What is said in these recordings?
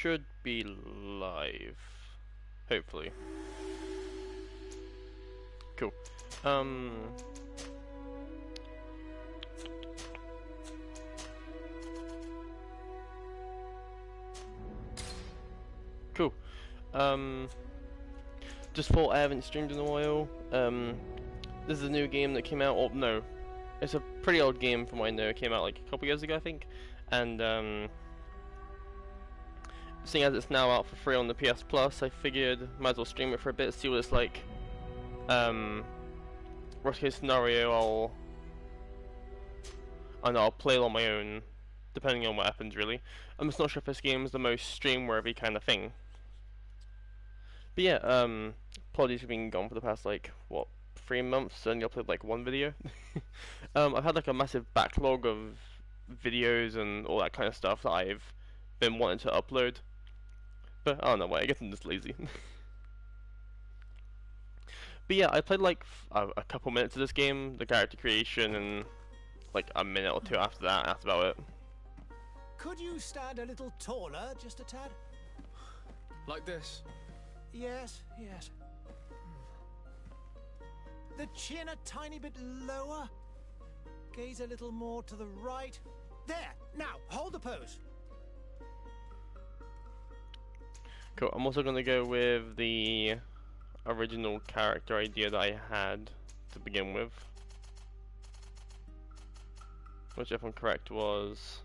should be live. Hopefully. Cool. Cool. Just thought I haven't streamed in a while. This is a new game that came out. Oh no, it's a pretty old game from what I know. It came out like a couple years ago, I think. And seeing as it's now out for free on the PS Plus, I figured might as well stream it for a bit, see what it's like. Worst case scenario, I'll play it on my own, depending on what happens. Really, I'm just not sure if this game is the most stream-worthy kind of thing. But yeah, apologies for being gone for the past like what 3 months, and I uploaded like one video. I've had like a massive backlog of videos and all that kind of stuff that I've been wanting to upload, but I don't know why. I guess I'm just lazy. But yeah, I played like a couple minutes of this game, the character creation, and like a minute or two after that. That's about it. Could you stand a little taller, just a tad? Like this? Yes, yes. The chin a tiny bit lower. Gaze a little more to the right. There! Now, hold the pose. Cool. I'm also going to go with the original character idea that I had to begin with, which, if I'm correct, was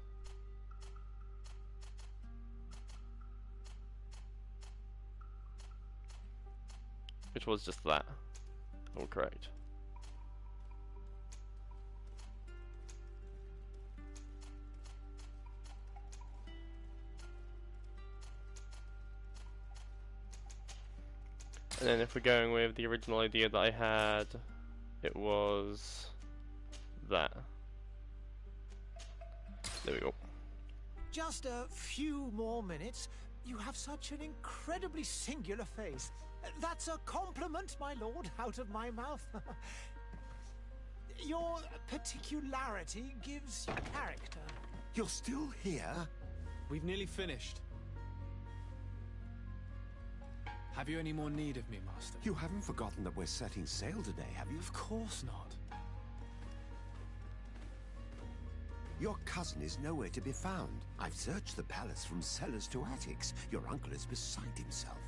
just that. If I'm correct. And then if we're going with the original idea that I had, it was that. There we go. Just a few more minutes. You have such an incredibly singular face. That's a compliment, my lord, out of my mouth. Your particularity gives you character. You're still here? We've nearly finished. Have you any more need of me, Master? You haven't forgotten that we're setting sail today, have you? Of course not. Your cousin is nowhere to be found. I've searched the palace from cellars to attics. Your uncle is beside himself.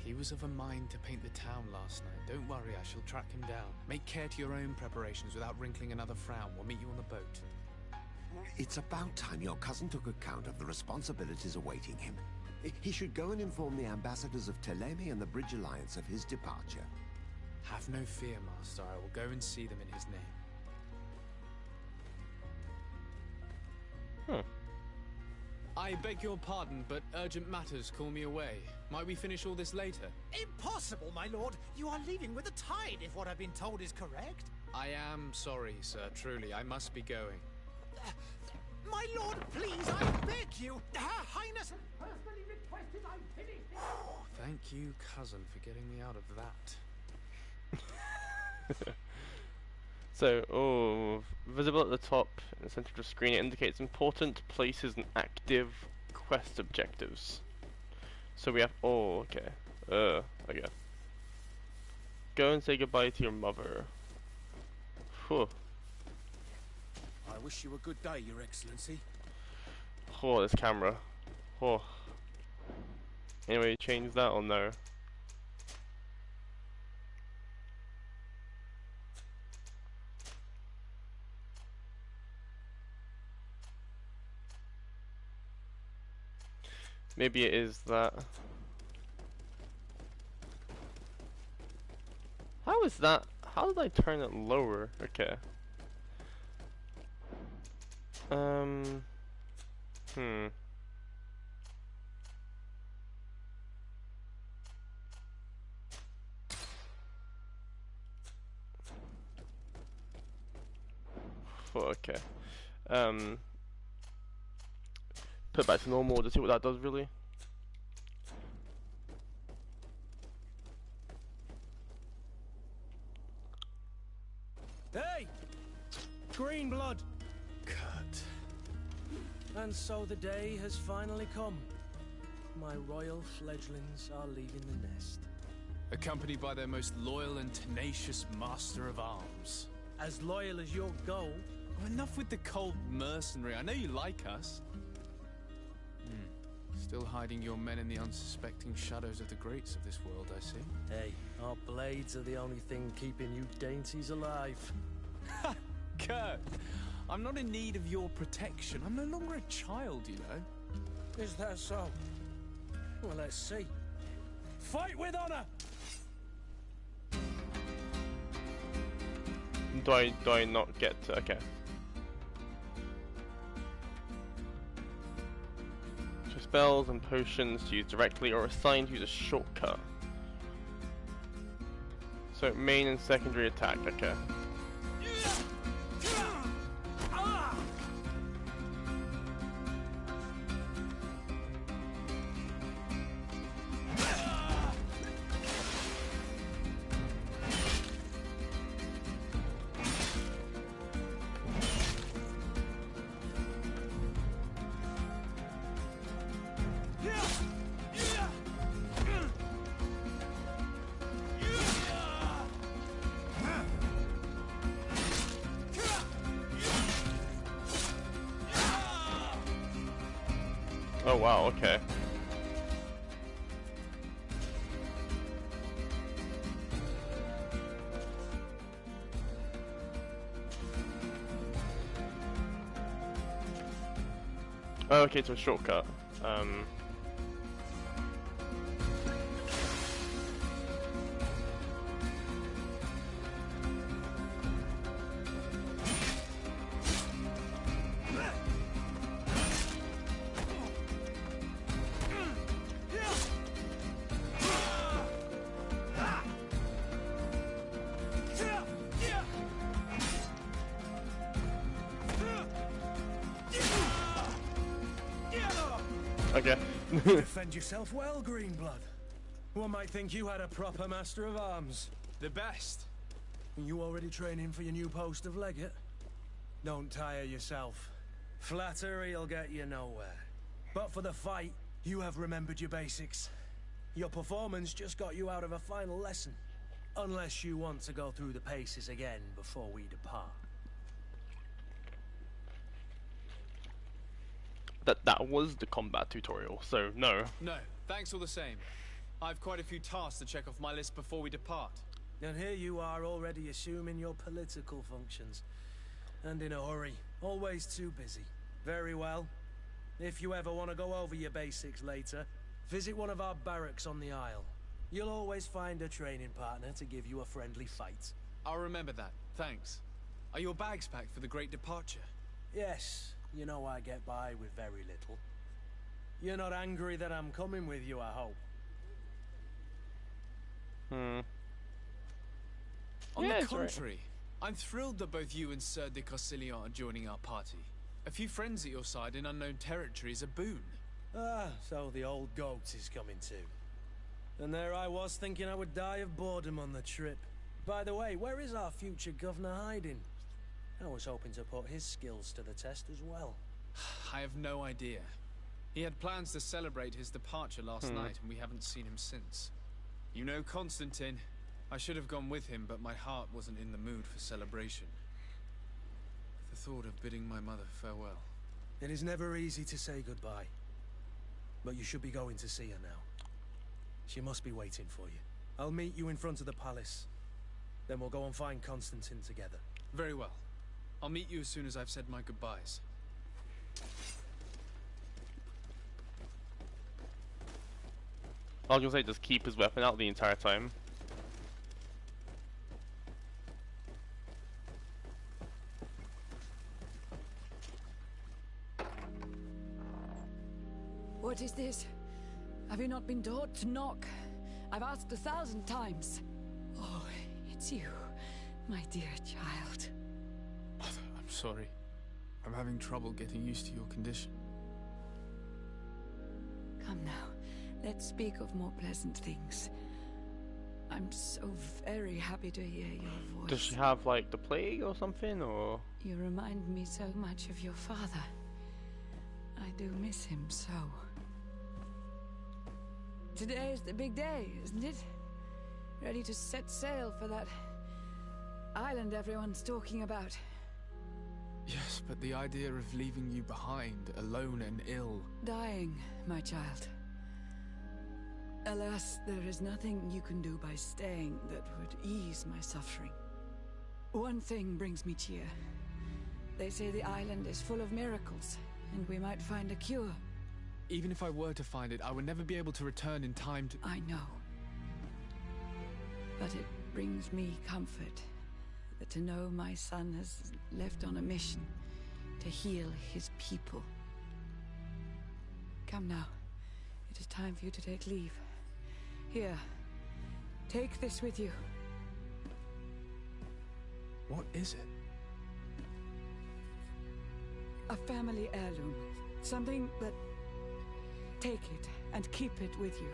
He was of a mind to paint the town last night. Don't worry, I shall track him down. Make care to your own preparations without wrinkling another frown. We'll meet you on the boat. It's about time your cousin took account of the responsibilities awaiting him. He should go and inform the ambassadors of Telemi and the Bridge Alliance of his departure. Have no fear, Master. I will go and see them in his name. I beg your pardon, but urgent matters call me away. Might we finish all this later? Impossible, my lord. You are leaving with the tide, if what I've been told is correct. I am sorry, sir. Truly, I must be going. My lord, please, I beg you. Her Highness personally requested I finish this. Thank you, cousin, for getting me out of that. So, visible at the top in the center of the screen, it indicates important places and active quest objectives. So we have, okay. Okay. Go and say goodbye to your mother. Whew. I wish you a good day, Your Excellency. Oh, this camera. Oh. Anyway, change that or no? Maybe it is that. How is that? How did I turn it lower? Okay. Okay. Put it back to normal to see what that does really. Hey! Green blood! Cut. And so the day has finally come. my royal fledglings are leaving the nest. Accompanied by their most loyal and tenacious master of arms. As loyal as your goal. Oh, enough with the cold mercenary. I know you like us. Still hiding your men in the unsuspecting shadows of the greats of this world, I see. Hey, our blades are the only thing keeping you dainties alive. Ha! Kurt! I'm not in need of your protection. I'm no longer a child, you know. Is that so? Well, let's see. Fight with honor! Do I not get to... Okay. So spells and potions to use directly or assigned to use a shortcut. So main and secondary attack, okay. Oh wow, okay. Oh, okay, it's a shortcut. Okay. Defend yourself well, Greenblood. One might think you had a proper master of arms. The best. You already training for your new post of legate? Don't tire yourself. Flattery'll get you nowhere. But for the fight, you have remembered your basics. Your performance just got you out of a final lesson. Unless you want to go through the paces again before we depart. That was the combat tutorial, so no. No, thanks all the same. I've quite a few tasks to check off my list before we depart. And here you are already assuming your political functions. And in a hurry. Always too busy. Very well. If you ever want to go over your basics later, visit one of our barracks on the Isle. You'll always find a training partner to give you a friendly fight. I'll remember that, thanks. Are your bags packed for the great departure? Yes, you know I get by with very little. You're not angry that I'm coming with you, I hope. On Yeah, the it's all right. contrary, I'm thrilled that both you and Sir de Corsilian are joining our party. A few friends at your side in unknown territory is a boon. Ah, so the old goat is coming too. And there I was thinking I would die of boredom on the trip. By the way, where is our future governor hiding? I was hoping to put his skills to the test as well. I have no idea. He had plans to celebrate his departure last night, and we haven't seen him since. You know Constantine. I should have gone with him, but my heart wasn't in the mood for celebration. The thought of bidding my mother farewell. It is never easy to say goodbye. But you should be going to see her now. She must be waiting for you. I'll meet you in front of the palace. Then we'll go and find Constantine together. Very well. I'll meet you as soon as I've said my goodbyes. I was gonna say just keep his weapon out the entire time. What is this? Have you not been taught to knock? I've asked 1,000 times. Oh, it's you, my dear child. Mother, I'm sorry. I'm having trouble getting used to your condition. Come now, let's speak of more pleasant things. I'm so very happy to hear your voice. Does she have like the plague or something, or? You remind me so much of your father. I do miss him so. today's the big day, isn't it? Ready to set sail for that island everyone's talking about. Yes, but the idea of leaving you behind, alone and ill... Dying, my child. Alas, there is nothing you can do by staying that would ease my suffering. One thing brings me cheer. They say the island is full of miracles, and we might find a cure. Even if I were to find it, I would never be able to return in time to... I know. But it brings me comfort to know my son has left on a mission to heal his people. Come now. It is time for you to take leave. Here, take this with you. What is it? A family heirloom. Something that... Take it and keep it with you.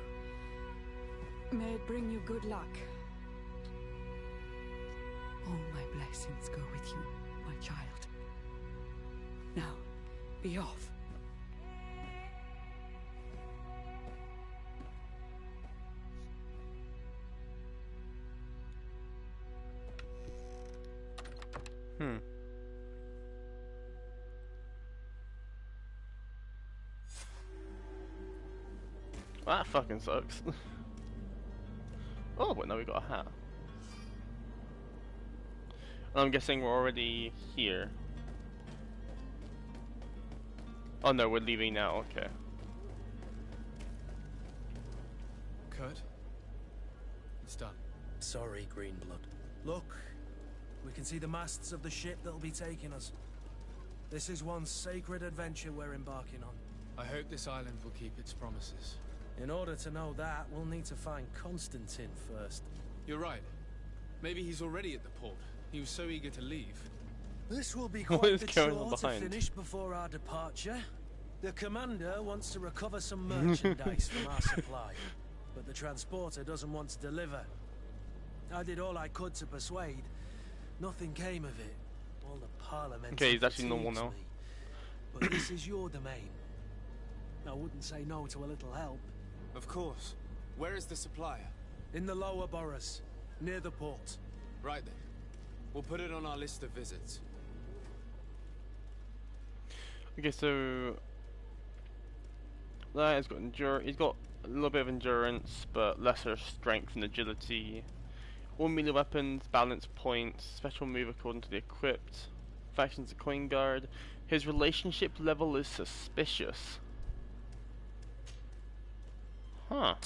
May it bring you good luck. All my blessings go with you, my child. Now, be off. That fucking sucks. Oh, but now we got a hat. I'm guessing we're already here. Oh no, we're leaving now, okay. Kurt? It's done. Sorry, Greenblood. Look, we can see the masts of the ship that'll be taking us. This is one sacred adventure we're embarking on. I hope this island will keep its promises. In order to know that, we'll need to find Constantine first. You're right. Maybe he's already at the port. He was so eager to leave. This will be What quite is the going chore on to behind? finish before our departure. The commander wants to recover some merchandise from our supply, but the transporter doesn't want to deliver. I did all I could to persuade. Nothing came of it. All the parliament. Okay, he's actually normal now. But this is your domain. I wouldn't say no to a little help. Of course. Where is the supplier? In the lower boroughs, near the port. Right then. We'll put it on our list of visits. Okay, so that he's got he's got a little bit of endurance, but lesser strength and agility. All melee weapons, balance points, special move according to the equipped. Factions a coin guard. His relationship level is suspicious. Huh.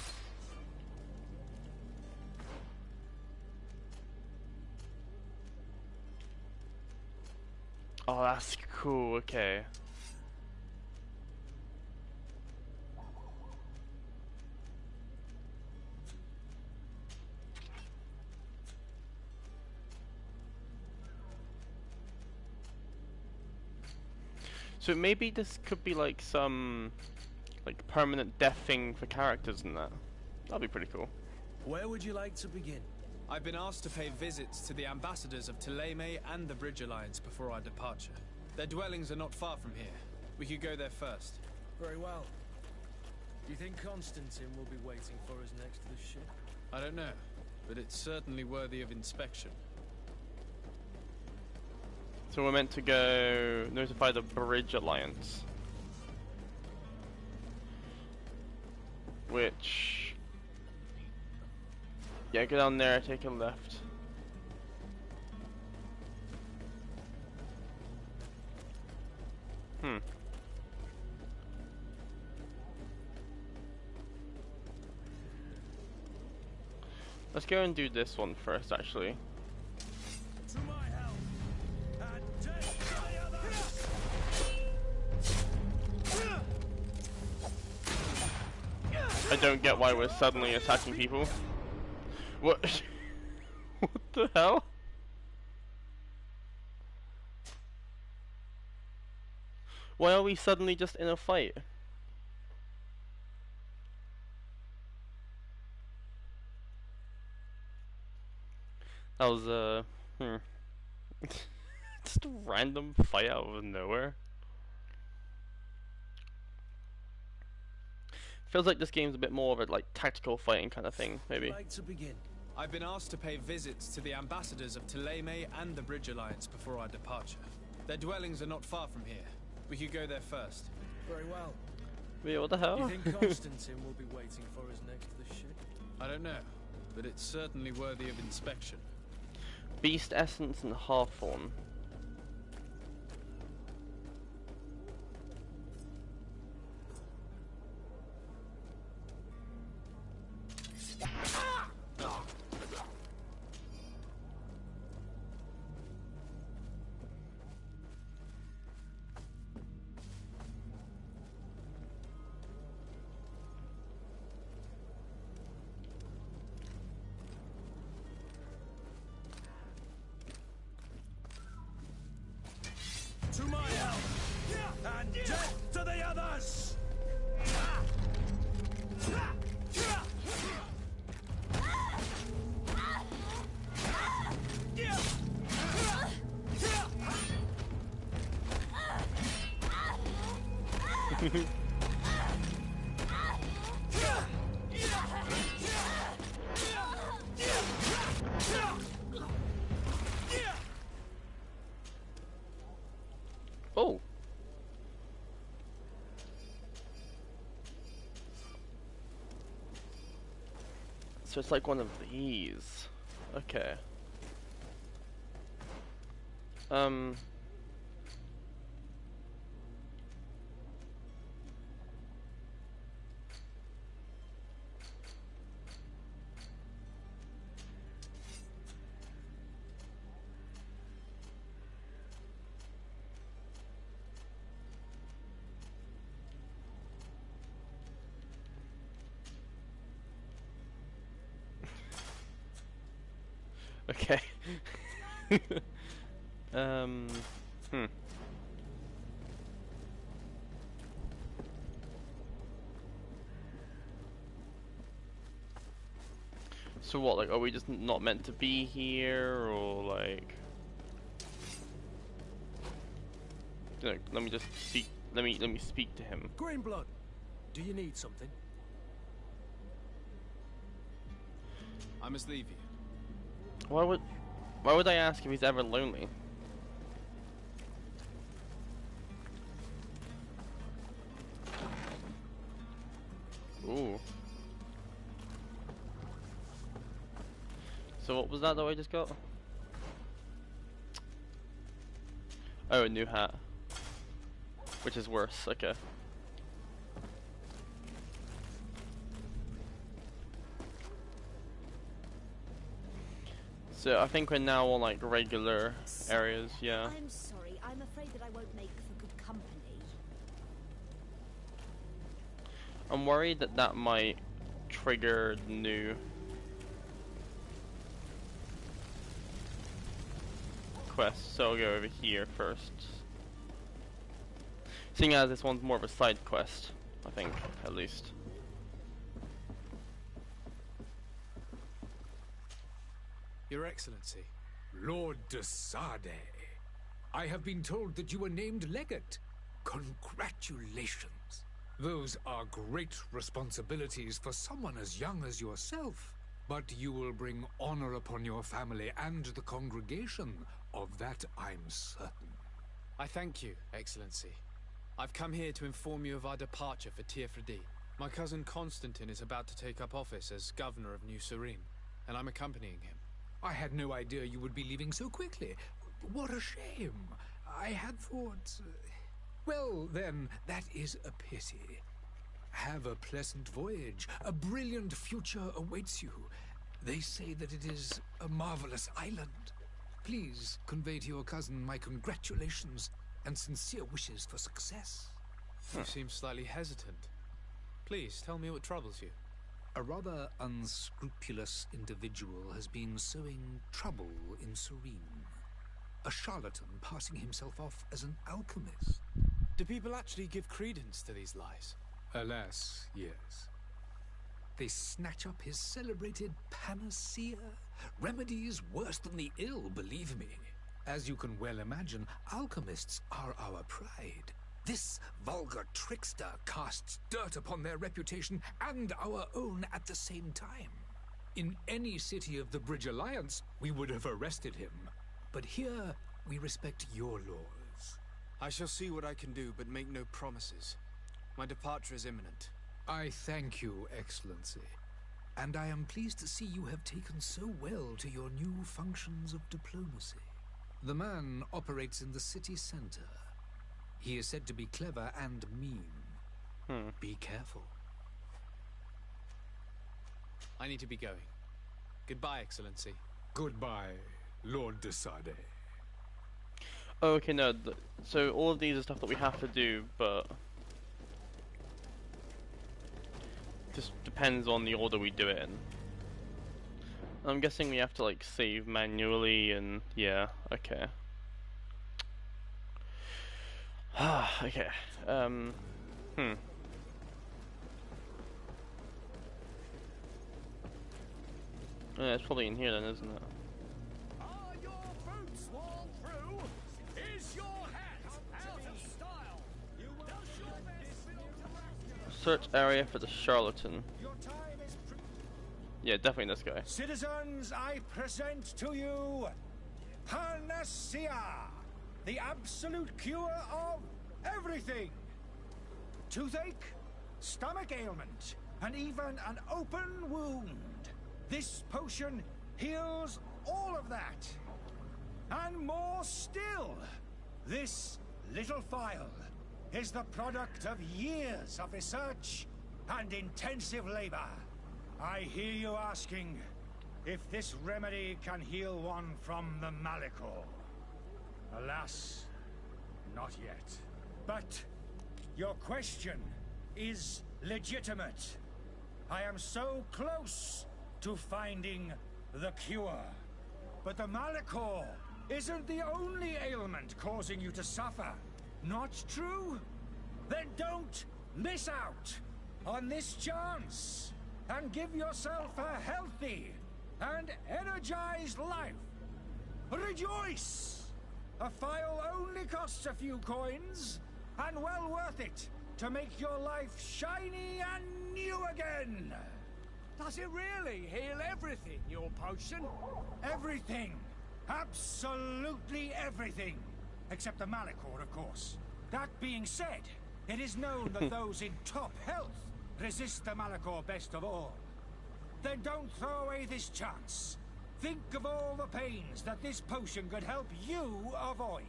Oh, that's cool, okay. So maybe this could be like some like permanent death thing for characters and that. That'd be pretty cool. Where would you like to begin? I've been asked to pay visits to the ambassadors of Thélème and the Bridge Alliance before our departure. Their dwellings are not far from here. We could go there first. Very well. Do you think Constantine will be waiting for us next to the ship? I don't know, but it's certainly worthy of inspection. So we're meant to go notify the Bridge Alliance. Which... yeah, go down there, take a left. Let's go and do this one first, actually. To my help, and take I don't get why we're suddenly attacking people. What? What the hell? Why are we suddenly just in a fight? That was just a random fight out of nowhere. Feels like this game's a bit more of a like tactical fighting kind of thing, maybe. Like to begin. I've been asked to pay visits to the ambassadors of Thélème and the Bridge Alliance before our departure. Their dwellings are not far from here. We could go there first. Very well. Wait, what the hell? You think Constantine will be waiting for us next to the ship? I don't know, but it's certainly worthy of inspection. Beast Essence and Hawthorne. To my help! And death to the others! Oh. So it's like one of these. Okay. Okay. Hmm. So what, like, are we just not meant to be here, or like... let me just speak, let me speak to him. Greenblood, do you need something? I must leave you. Why would I ask if he's ever lonely? Ooh. So what was that I just got? Oh, a new hat. Which is worse, okay. So I think we're now on like regular areas, yeah. I'm sorry, I'm afraid that I won't make for good company. I'm worried that that might trigger new quests, so I'll go over here first. Seeing as this one's more of a side quest, I think, at least. Your Excellency. Lord de Sade, I have been told that you were named legate. Congratulations. Those are great responsibilities for someone as young as yourself. But you will bring honor upon your family and the congregation. Of that I'm certain. I thank you, Excellency. I've come here to inform you of our departure for Tiefredi. My cousin Constantine is about to take up office as governor of New Serene, and I'm accompanying him. I had no idea you would be leaving so quickly. What a shame. I had thought... Well, then, that is a pity. Have a pleasant voyage. A brilliant future awaits you. They say that it is a marvelous island. Please convey to your cousin my congratulations and sincere wishes for success. You seem slightly hesitant. Please, tell me what troubles you. A rather unscrupulous individual has been sowing trouble in Serene. A charlatan passing himself off as an alchemist. Do people actually give credence to these lies? Alas, yes. They snatch up his celebrated panacea. Remedies worse than the ill, believe me. As you can well imagine, alchemists are our pride. This vulgar trickster casts dirt upon their reputation and our own at the same time. In any city of the Bridge Alliance, we would have arrested him. But here, we respect your laws. I shall see what I can do, but make no promises. My departure is imminent. I thank you, Excellency. And I am pleased to see you have taken so well to your new functions of diplomacy. The man operates in the city center. He is said to be clever and mean. Be careful. I need to be going. Goodbye, Excellency. Goodbye, Lord de Sade. Oh, okay, no. So all of these are stuff that we have to do, but just depends on the order we do it in. I'm guessing we have to like save manually, and yeah, okay. Okay. Yeah, it's probably in here then, isn't it? Are your boots worn through? Is your hat out of style? Does your vest belong to Search area for the charlatan. Your time is Yeah, definitely this guy. Citizens, I present to you Panacea, the absolute cure of everything. Toothache, stomach ailment, and even an open wound. This potion heals all of that. And more still. This little phial is the product of years of research and intensive labor. I hear you asking if this remedy can heal one from the Malachor. Alas, not yet. But your question is legitimate. I am so close to finding the cure. But the Malachor isn't the only ailment causing you to suffer. Not true? Then don't miss out on this chance and give yourself a healthy and energized life. Rejoice! A phial only costs a few coins, and well worth it to make your life shiny and new again. Does it really heal everything, your potion? Everything. Absolutely everything. Except the Malachor, of course. That being said, it is known that those in top health resist the Malachor best of all. Then don't throw away this chance. Think of all the pains that this potion could help you avoid.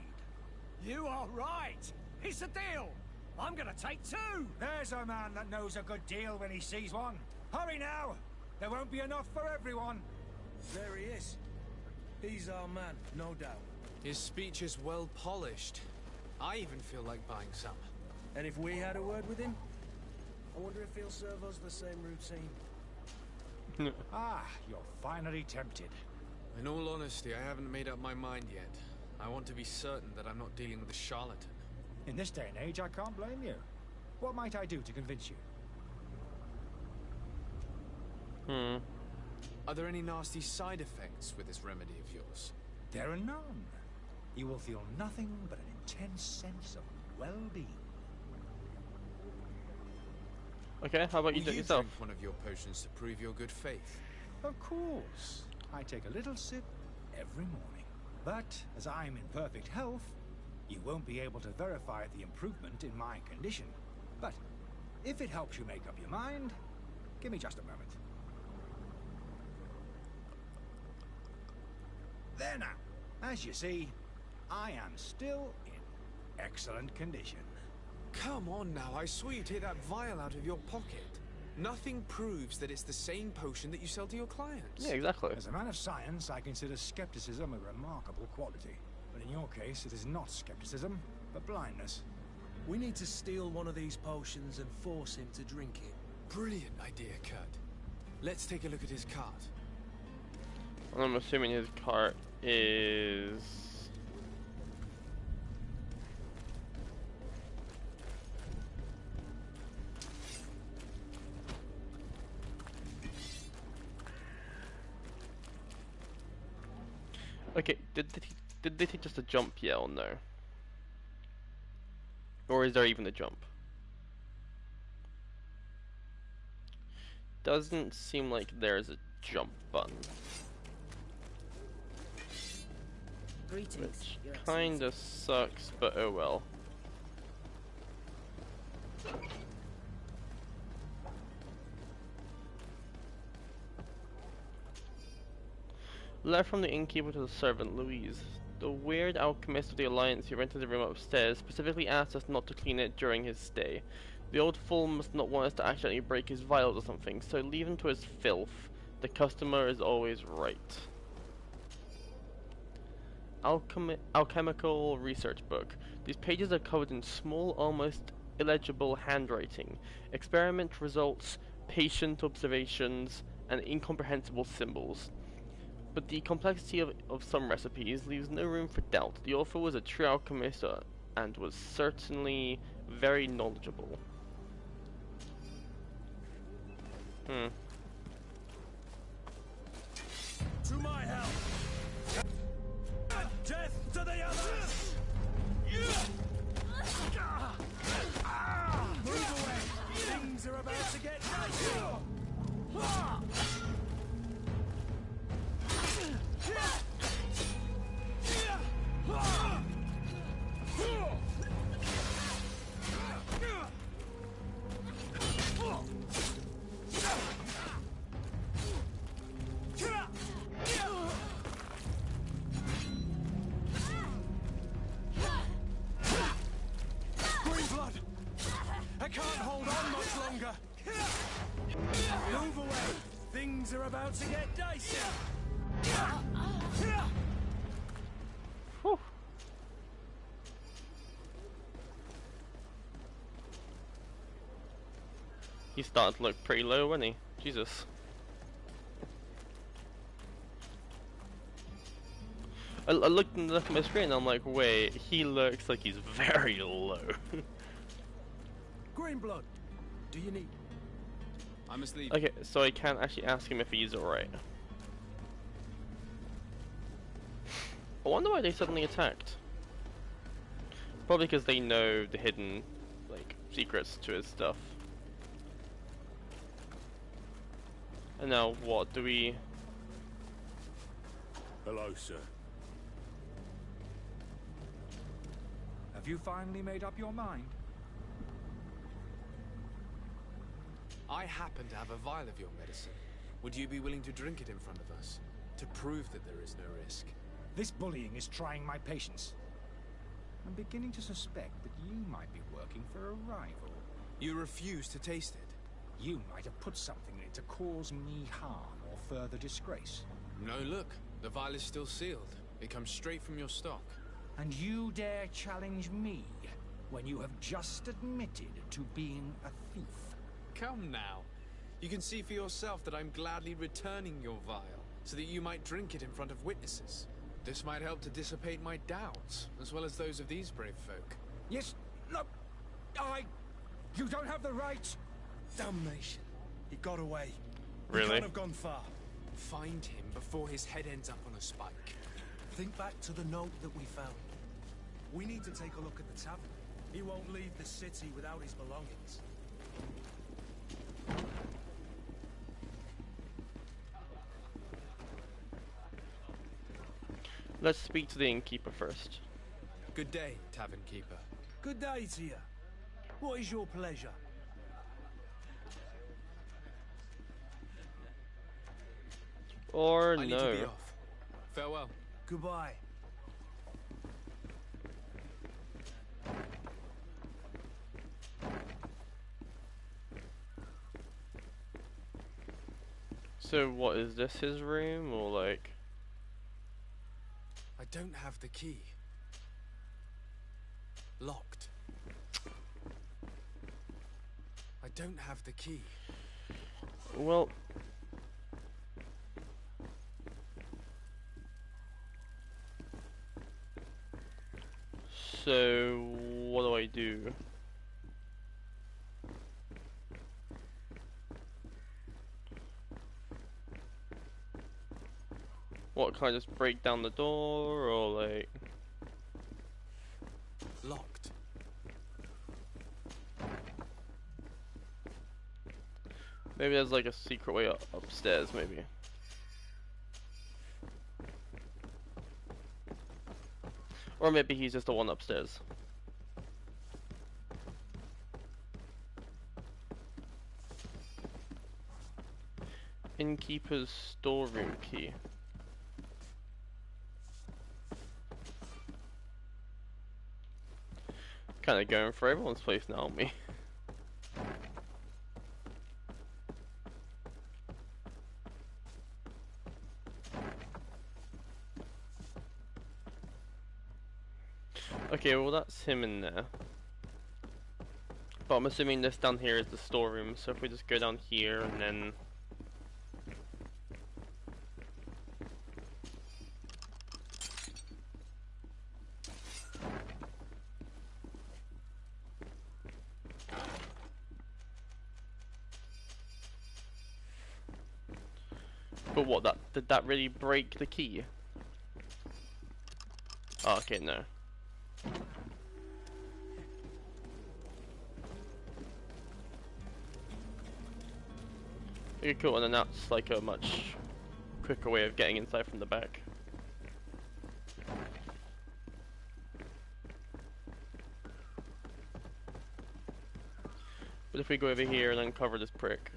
You are right. It's a deal. I'm gonna take two. There's a man that knows a good deal when he sees one. Hurry now. There won't be enough for everyone. There he is. He's our man, no doubt. His speech is well polished. I even feel like buying some. And if we had a word with him, I wonder if he'll serve us the same routine. Ah, you're finally tempted. In all honesty, I haven't made up my mind yet. I want to be certain that I'm not dealing with a charlatan. In this day and age, I can't blame you. What might I do to convince you? Are there any nasty side effects with this remedy of yours? There are none. You will feel nothing but an intense sense of well-being. Okay, how about you Will do it you yourself? drink one of your potions to prove your good faith? Of course. I take a little sip every morning. But as I'm in perfect health, you won't be able to verify the improvement in my condition. But if it helps you make up your mind, give me just a moment. There now. As you see, I am still in excellent condition. Come on now, I swear you take that vial out of your pocket. Nothing proves that it's the same potion that you sell to your clients. Yeah, exactly. As a man of science, I consider skepticism a remarkable quality. But in your case, it is not skepticism, but blindness. We need to steal one of these potions and force him to drink it. Brilliant idea, Kurt. Let's take a look at his cart. I'm assuming his cart is... Okay, did they teach us to jump yet or no? Or is there even a jump? Doesn't seem like there's a jump button. Greetings, Which Your kinda Excellency. sucks, but oh well. Letter from the innkeeper to the servant, Louise. The weird alchemist of the Alliance who rented the room upstairs specifically asked us not to clean it during his stay. The old fool must not want us to accidentally break his vials or something, so leave him to his filth. The customer is always right. Alchemical research book. These pages are covered in small, almost illegible handwriting. Experiment results, patient observations, and incomprehensible symbols. But the complexity of some recipes leaves no room for doubt. The author was a true alchemist and was certainly very knowledgeable. To my help! And death to the others! Move away! Things are about to get dicey! Green blood! I can't hold on much longer! Move away! Things are about to get dicey! Whew. He started to look pretty low, wasn't he? Jesus. I looked in the left of my screen and I'm like, wait, he looks like he's very low. Green blood! Do you need... I must leave. Okay, so I can't actually ask him if he's alright. I wonder why they suddenly attacked. Probably because they know the hidden, like, secrets to his stuff. And now, what do we... Hello, sir. Have you finally made up your mind? I happen to have a vial of your medicine. Would you be willing to drink it in front of us? To prove that there is no risk? This bullying is trying my patience. I'm beginning to suspect that you might be working for a rival. You refuse to taste it? You might have put something in it to cause me harm or further disgrace. No, look. The vial is still sealed. It comes straight from your stock. And you dare challenge me when you have just admitted to being a thief. Come now. You can see for yourself that I'm gladly returning your vial, so that you might drink it in front of witnesses. This might help to dissipate my doubts, as well as those of these brave folk. Yes, look, you don't have the right. Damnation. He got away. He Really? can't have gone far. Find him before his head ends up on a spike. Think back to the note that we found. We need to take a look at the tavern. He won't leave the city without his belongings. Let's speak to the innkeeper first. Good day, tavern keeper. Good day to you. What is your pleasure? Or I need no. to be off. Farewell. Goodbye. So what, is this his room, or like... I don't have the key. Locked. I don't have the key. Well... So, what do I do? What, can I just break down the door, or like... Locked. Maybe there's like a secret way upstairs, maybe. Or maybe he's just the one upstairs. Innkeeper's storeroom key. Kinda going for everyone's place now, aren't we? Okay, well that's him in there. But I'm assuming this down here is the storeroom, so if we just go down here and then... But what, did that really break the key? Oh, okay, no. Okay, cool, and then that's like a much quicker way of getting inside from the back. But if we go over here and uncover this prick...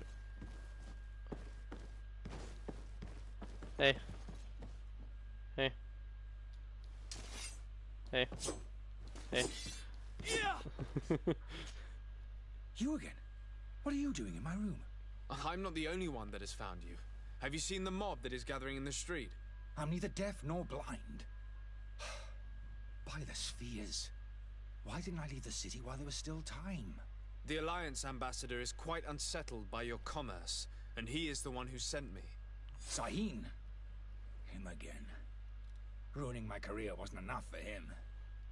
Hey. Hey. Hey. Hey. You again? What are you doing in my room? I'm not the only one that has found you. Have you seen the mob that is gathering in the street? I'm neither deaf nor blind. By the spheres. Why didn't I leave the city while there was still time? The Alliance ambassador is quite unsettled by your commerce, and he is the one who sent me. Sahin. Him again. Ruining my career wasn't enough for him.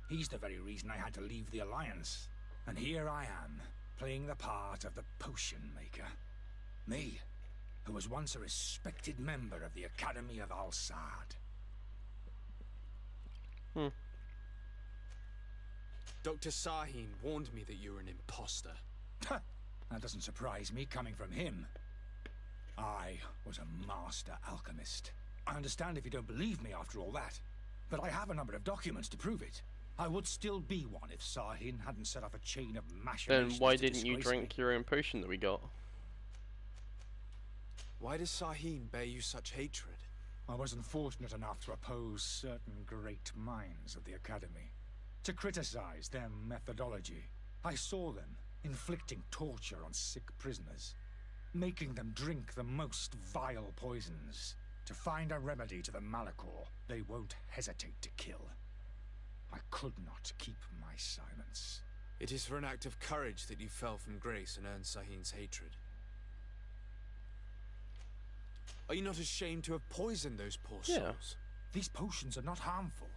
He's the very reason I had to leave the Alliance. And here I am, playing the part of the potion maker. Me, who was once a respected member of the Academy of Al-Sad. Dr. Sahin warned me that you were an imposter. That doesn't surprise me, coming from him. I was a master alchemist. I understand if you don't believe me after all that, but I have a number of documents to prove it. I would still be one if Sahin hadn't set off a chain of machinations. Then why to didn't you disgrace drink me. your own potion that we got? Why does Sahin bear you such hatred? I wasn't fortunate enough to oppose certain great minds of the Academy, to criticize their methodology. I saw them inflicting torture on sick prisoners, making them drink the most vile poisons. To find a remedy to the Malachor, they won't hesitate to kill. I could not keep my silence. It is for an act of courage that you fell from grace and earned Sahin's hatred. Are you not ashamed to have poisoned those poor souls? These potions are not harmful.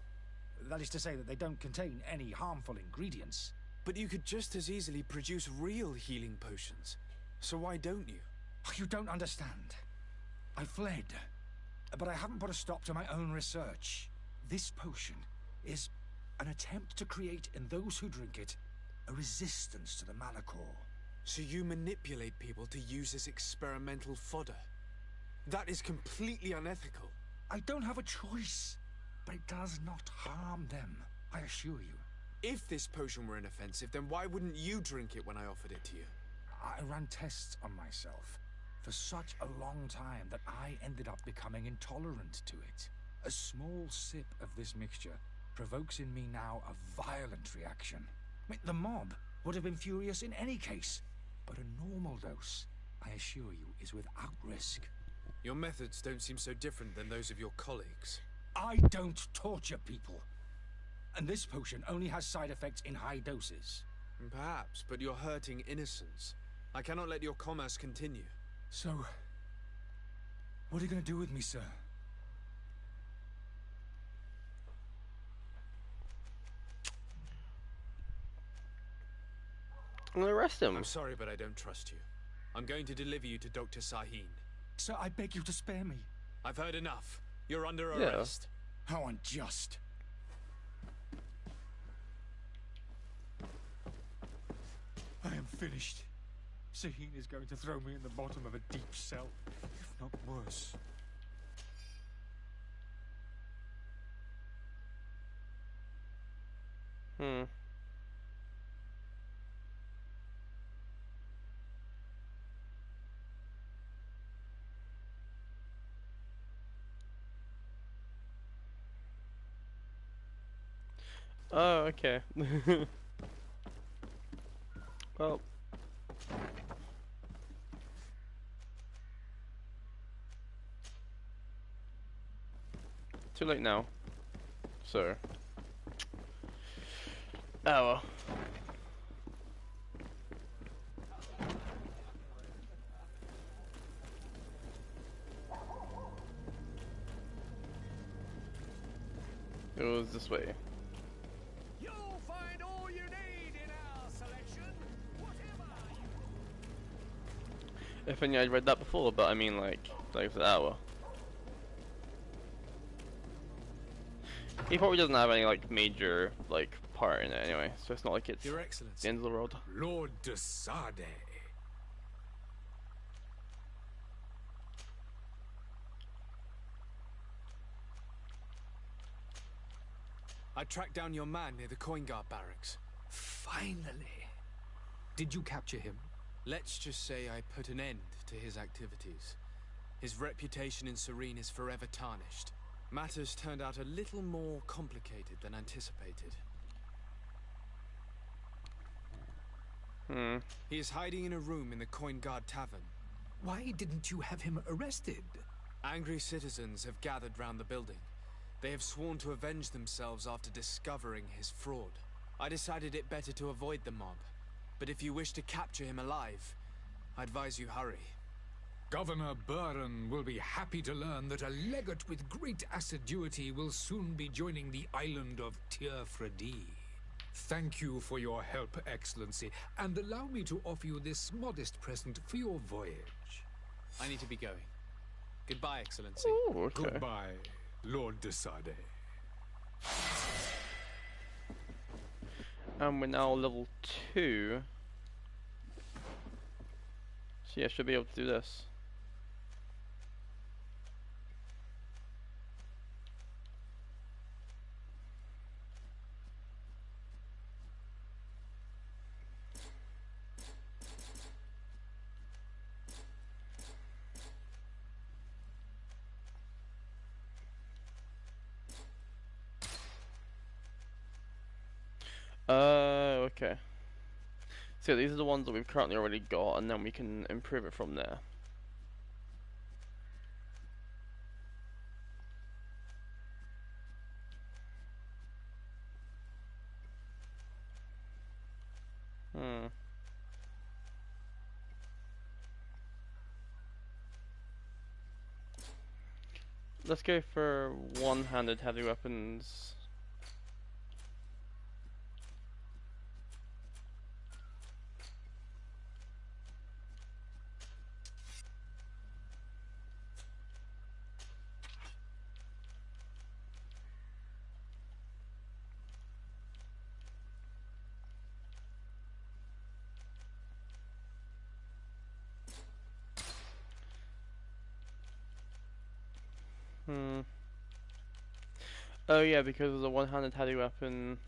That is to say that they don't contain any harmful ingredients. But you could just as easily produce real healing potions. So why don't you? You don't understand. I fled, but I haven't put a stop to my own research. This potion is an attempt to create in those who drink it a resistance to the Malachor. So you manipulate people to use as experimental fodder? That is completely unethical. I don't have a choice, but it does not harm them, I assure you. If this potion were inoffensive, then why wouldn't you drink it when I offered it to you? I ran tests on myself for such a long time that I ended up becoming intolerant to it. A small sip of this mixture provokes in me now a violent reaction. I mean, the mob would have been furious in any case, but a normal dose, I assure you, is without risk. Your methods don't seem so different than those of your colleagues. I don't torture people. And this potion only has side effects in high doses. Perhaps, but you're hurting innocents. I cannot let your commerce continue. So, what are you going to do with me, sir? I'm gonna arrest him. I'm sorry, but I don't trust you. I'm going to deliver you to Dr. Sahin. Sir, I beg you to spare me. I've heard enough. You're under Yeah. arrest. How unjust. I am finished. Saheen is going to throw me in the bottom of a deep cell, if not worse. Hmm. Oh, okay. Well, too late now. So, oh well. It was this way. You'll find all you need in our selection, whatever you... If only I'd read that before, but I mean, like an hour. He probably doesn't have any like major like part in it anyway, so it's not like it's Your the Excellency. end of the world. Lord de Sade. I tracked down your man near the coin guard barracks. Finally. Did you capture him? Let's just say I put an end to his activities. His reputation in Serene is forever tarnished. Matters turned out a little more complicated than anticipated. He is hiding in a room in the Coin Guard Tavern. Why didn't you have him arrested? Angry citizens have gathered round the building. They have sworn to avenge themselves after discovering his fraud. I decided it better to avoid the mob. But if you wish to capture him alive, I advise you hurry. Governor Buren will be happy to learn that a legate with great assiduity will soon be joining the island of Tir-Fredi. Thank you for your help, Excellency, and allow me to offer you this modest present for your voyage. I need to be going. Goodbye, Excellency. Ooh, okay. Goodbye, Lord de Sade. And we're now level 2. So yeah, should be able to do this. Okay. So these are the ones that we've currently already got, and then we can improve it from there. Let's go for one-handed heavy weapons. Oh yeah, because of the one-handed heavy weapon.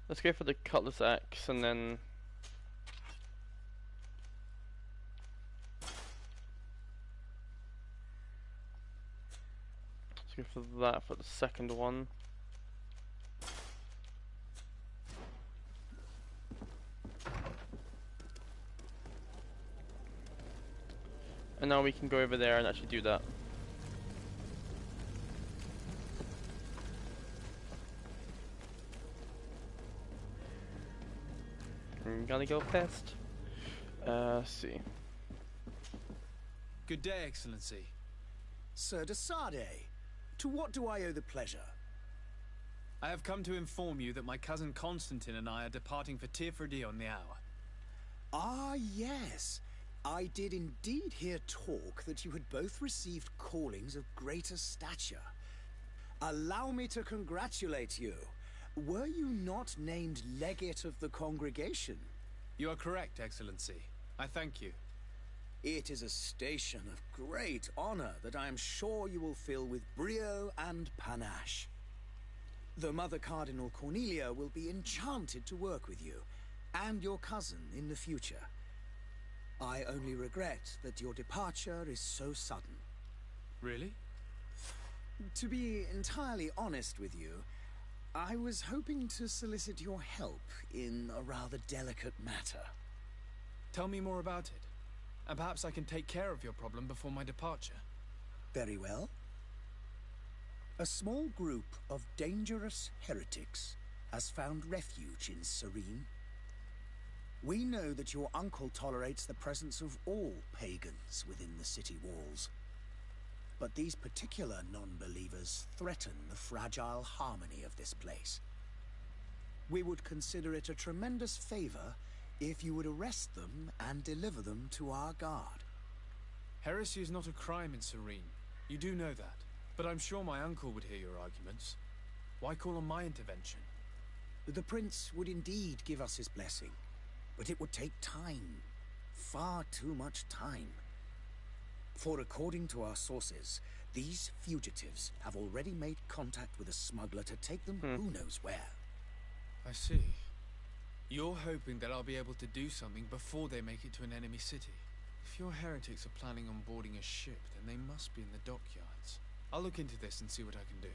Let's go for the Cutlass Axe and then let's go for that for the second one. And now we can go over there and actually do that. I'm gonna go fast. Let's see. Good day, Excellency. Sir de Sade, to what do I owe the pleasure? I have come to inform you that my cousin Constantine and I are departing for Tir-Fredi on the hour. Ah, yes. I did indeed hear talk that you had both received callings of greater stature. Allow me to congratulate you. Were you not named legate of the congregation? You are correct, Excellency. I thank you. It is a station of great honor that I am sure you will fill with brio and panache. The Mother Cardinal Cornelia will be enchanted to work with you, and your cousin in the future. I only regret that your departure is so sudden. Really? To be entirely honest with you, I was hoping to solicit your help in a rather delicate matter. Tell me more about it, and perhaps I can take care of your problem before my departure. Very well. A small group of dangerous heretics has found refuge in Serene. We know that your uncle tolerates the presence of all pagans within the city walls. But these particular non-believers threaten the fragile harmony of this place. We would consider it a tremendous favor if you would arrest them and deliver them to our guard. Heresy is not a crime in Serene. You do know that. But I'm sure my uncle would hear your arguments. Why call on my intervention? The prince would indeed give us his blessing, but it would take time. Far too much time. For according to our sources, these fugitives have already made contact with a smuggler to take them who knows where. I see. You're hoping that I'll be able to do something before they make it to an enemy city. If your heretics are planning on boarding a ship, then they must be in the dockyards. I'll look into this and see what I can do.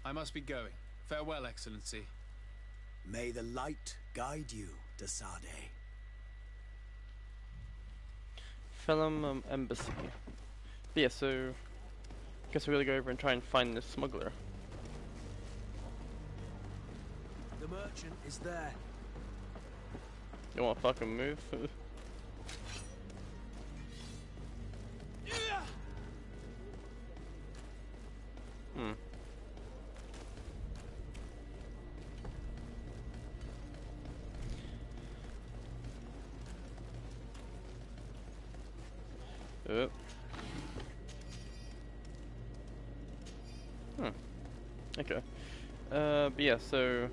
I must be going. Farewell, Excellency. May the light guide you, de Sade. Felum Embassy. But yeah, so guess we gotta go over and try and find this smuggler. The merchant is there. You wanna fucking move? Okay. But yeah, so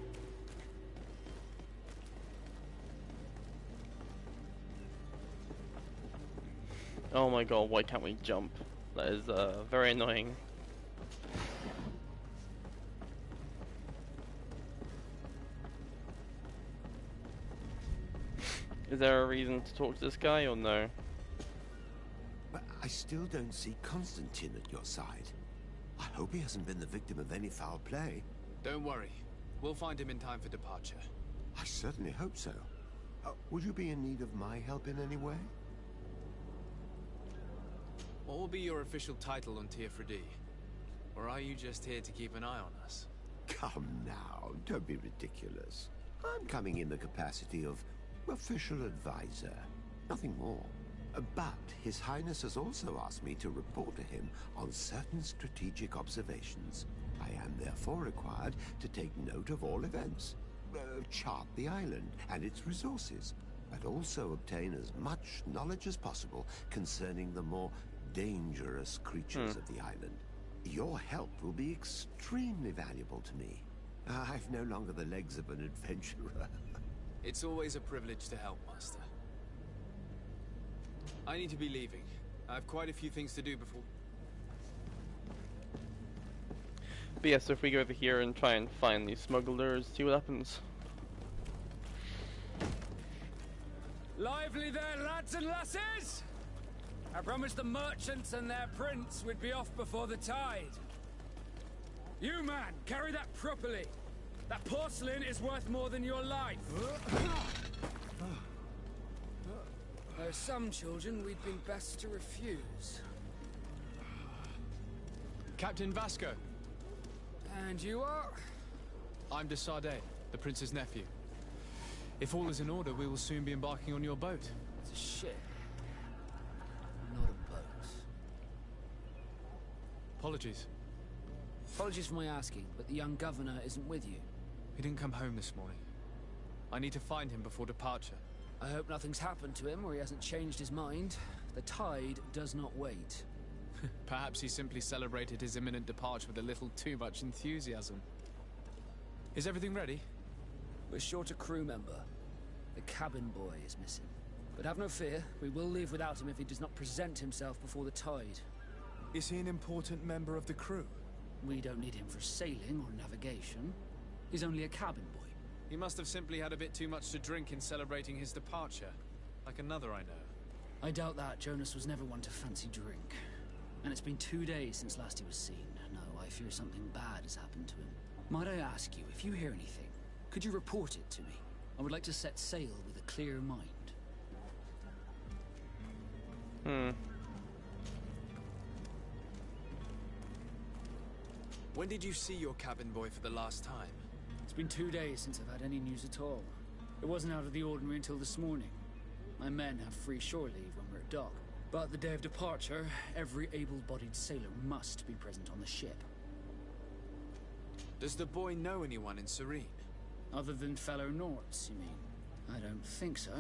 oh my god, why can't we jump? That is very annoying. Is there a reason to talk to this guy or no? But I still don't see Constantine at your side. I hope he hasn't been the victim of any foul play. Don't worry. We'll find him in time for departure. I certainly hope so. Would you be in need of my help in any way? What will be your official title on Teofredi? Or are you just here to keep an eye on us? Come now, don't be ridiculous. I'm coming in the capacity of official advisor, nothing more. But His Highness has also asked me to report to him on certain strategic observations. I am therefore required to take note of all events, chart the island and its resources, but also obtain as much knowledge as possible concerning the more dangerous creatures of the island. Your help will be extremely valuable to me. I've no longer the legs of an adventurer. It's always a privilege to help, Master. I need to be leaving. I have quite a few things to do before... But yeah, so if we go over here and try and find these smugglers, see what happens. Lively there, lads and lasses! I promised the merchants and their prince we'd be off before the tide. You, man, carry that properly. That porcelain is worth more than your life. There are some children we'd been best to refuse. Captain Vasco. And you are? I'm de Sade, the prince's nephew. If all is in order, we will soon be embarking on your boat. It's a ship. Not a boat. Apologies. Apologies for my asking, but the young governor isn't with you. He didn't come home this morning. I need to find him before departure. I hope nothing's happened to him or he hasn't changed his mind. The tide does not wait. Perhaps he simply celebrated his imminent departure with a little too much enthusiasm. Is everything ready? We're short a crew member. The cabin boy is missing. But have no fear, we will leave without him if he does not present himself before the tide. Is he an important member of the crew? We don't need him for sailing or navigation. He's only a cabin boy. He must have simply had a bit too much to drink in celebrating his departure. Like another I know. I doubt that. Jonas was never one to fancy drink. And it's been 2 days since last he was seen. No, I fear something bad has happened to him. Might I ask you, if you hear anything, could you report it to me? I would like to set sail with a clear mind. When did you see your cabin boy for the last time? It's been 2 days since I've had any news at all. It wasn't out of the ordinary until this morning. My men have free shore leave when we're at dock. But the day of departure, every able-bodied sailor must be present on the ship. Does the boy know anyone in Serene? Other than fellow Norts, you mean? I don't think so,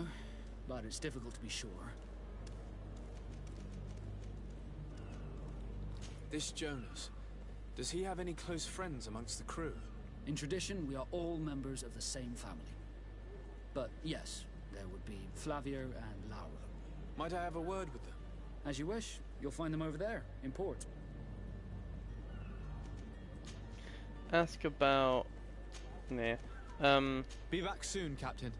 but it's difficult to be sure. This Jonas, does he have any close friends amongst the crew? In tradition, we are all members of the same family. But yes, there would be Flavio and Laura. Might I have a word with them? As you wish. You'll find them over there, in port. Ask about... Nah. Be back soon, Captain.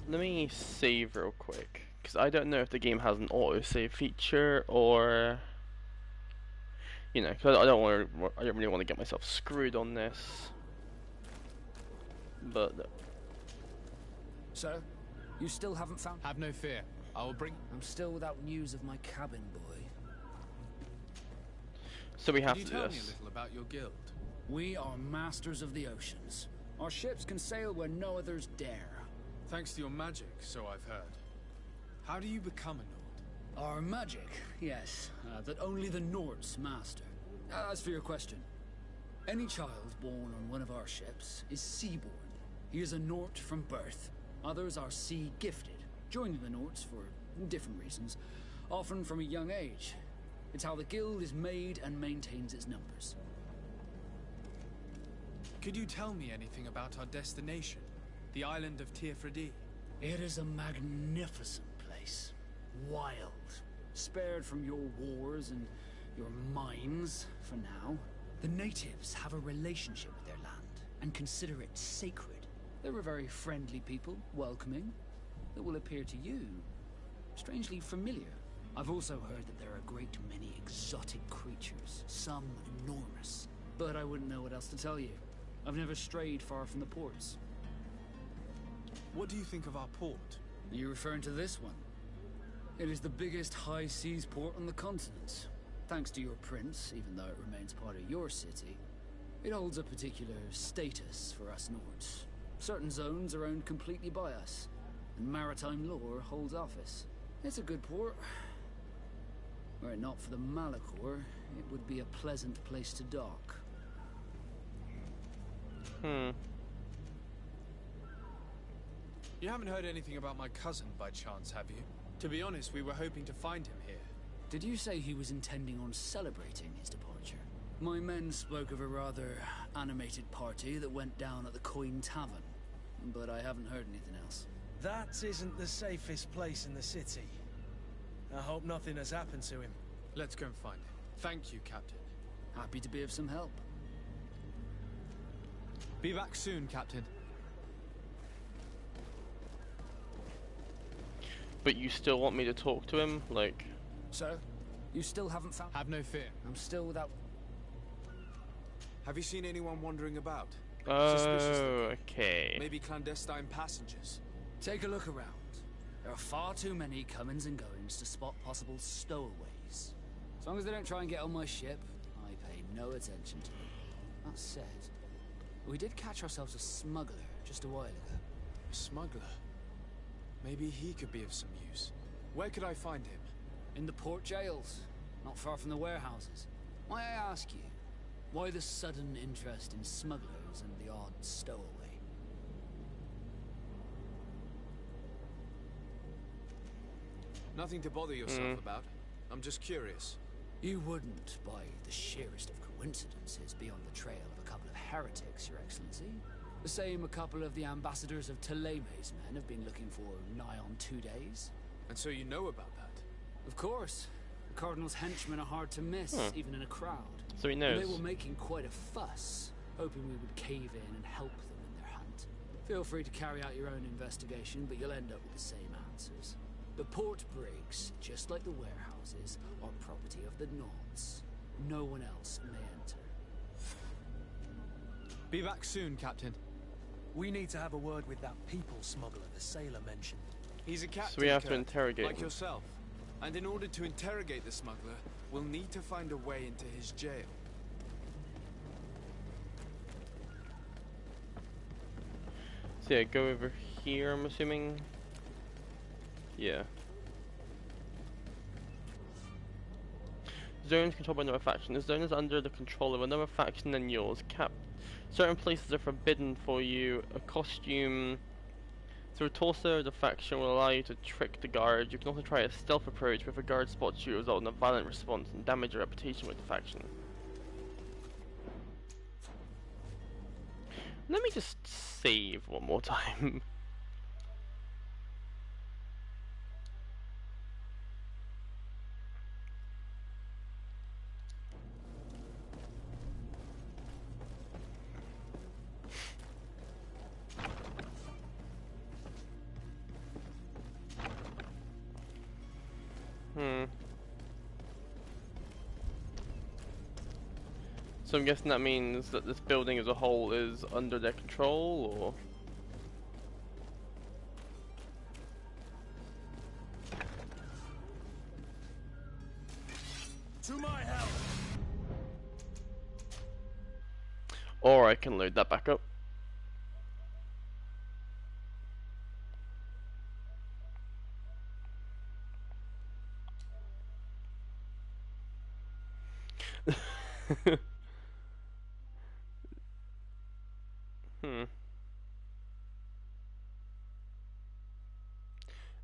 Let me save real quick, because I don't know if the game has an autosave feature, or... You know, because I don't really want to get myself screwed on this. But... Sir, you still haven't found... Have no fear. I will bring... I'm still without news of my cabin boy. So we have Could to you do tell me a this. little about your guild? We are masters of the oceans. Our ships can sail where no others dare. Thanks to your magic, so I've heard. How do you become a Nord? Our magic, yes, that only the Nords master. As for your question, any child born on one of our ships is seaborn. He is a Nort from birth. Others are sea-gifted, joining the Nords for different reasons, often from a young age. It's how the guild is made and maintains its numbers. Could you tell me anything about our destination? The island of Teofredi? It is a magnificent place. Wild. Spared from your wars and your mines, for now. The natives have a relationship with their land, and consider it sacred. They're a very friendly people, welcoming, that will appear to you strangely familiar. I've also heard that there are a great many exotic creatures, some enormous. But I wouldn't know what else to tell you. I've never strayed far from the ports. What do you think of our port? Are you referring to this one? It is the biggest high seas port on the continent. Thanks to your prince, even though it remains part of your city, it holds a particular status for us Nords. Certain zones are owned completely by us, and maritime law holds office. It's a good port. Were it not for the Malachor, it would be a pleasant place to dock. You haven't heard anything about my cousin by chance, have you? To be honest, we were hoping to find him here. Did you say he was intending on celebrating his departure? My men spoke of a rather animated party that went down at the Coin Tavern, but I haven't heard anything else. That isn't the safest place in the city. I hope nothing has happened to him. Let's go and find him. Thank you, Captain. Happy to be of some help. Be back soon, Captain. But you still want me to talk to him? Like... Sir, you still haven't found... Have no fear. I'm still without... Have you seen anyone wandering about? Oh, okay. Maybe clandestine passengers. Take a look around. There are far too many comings and goings to spot possible stowaways. As long as they don't try and get on my ship, I pay no attention to them. That said, we did catch ourselves a smuggler just a while ago. A smuggler? Maybe he could be of some use. Where could I find him? In the port jails, not far from the warehouses. May I ask you, why the sudden interest in smugglers and the odd stowaway? Nothing to bother yourself about. I'm just curious. You wouldn't, by the sheerest of coincidences, be on the trail of a couple of heretics, Your Excellency. The same a couple of the ambassadors of Teleme's men have been looking for nigh on 2 days. And so you know about that? Of course. The Cardinal's henchmen are hard to miss, even in a crowd. So he And knows. they were making quite a fuss, hoping we would cave in and help them in their hunt. Feel free to carry out your own investigation, but you'll end up with the same answers. The port brigs, just like the warehouses, are property of the Nauts. No one else may enter. Be back soon, Captain. We need to have a word with that people smuggler the sailor mentioned. He's a captain, So we have to Kurt, interrogate like him. yourself. And in order to interrogate the smuggler, we'll need to find a way into his jail. So yeah, go over here, I'm assuming. Yeah. Zones controlled by another faction. The zone is under the control of another faction than yours. Certain places are forbidden for you. A costume through a torso of the faction will allow you to trick the guard. You can also try a stealth approach, but if a guard spots you, it will result in a violent response and damage your reputation with the faction. Let me just save one more time. So I'm guessing that means that this building as a whole is under their control, or? To my help! Or I can load that back up.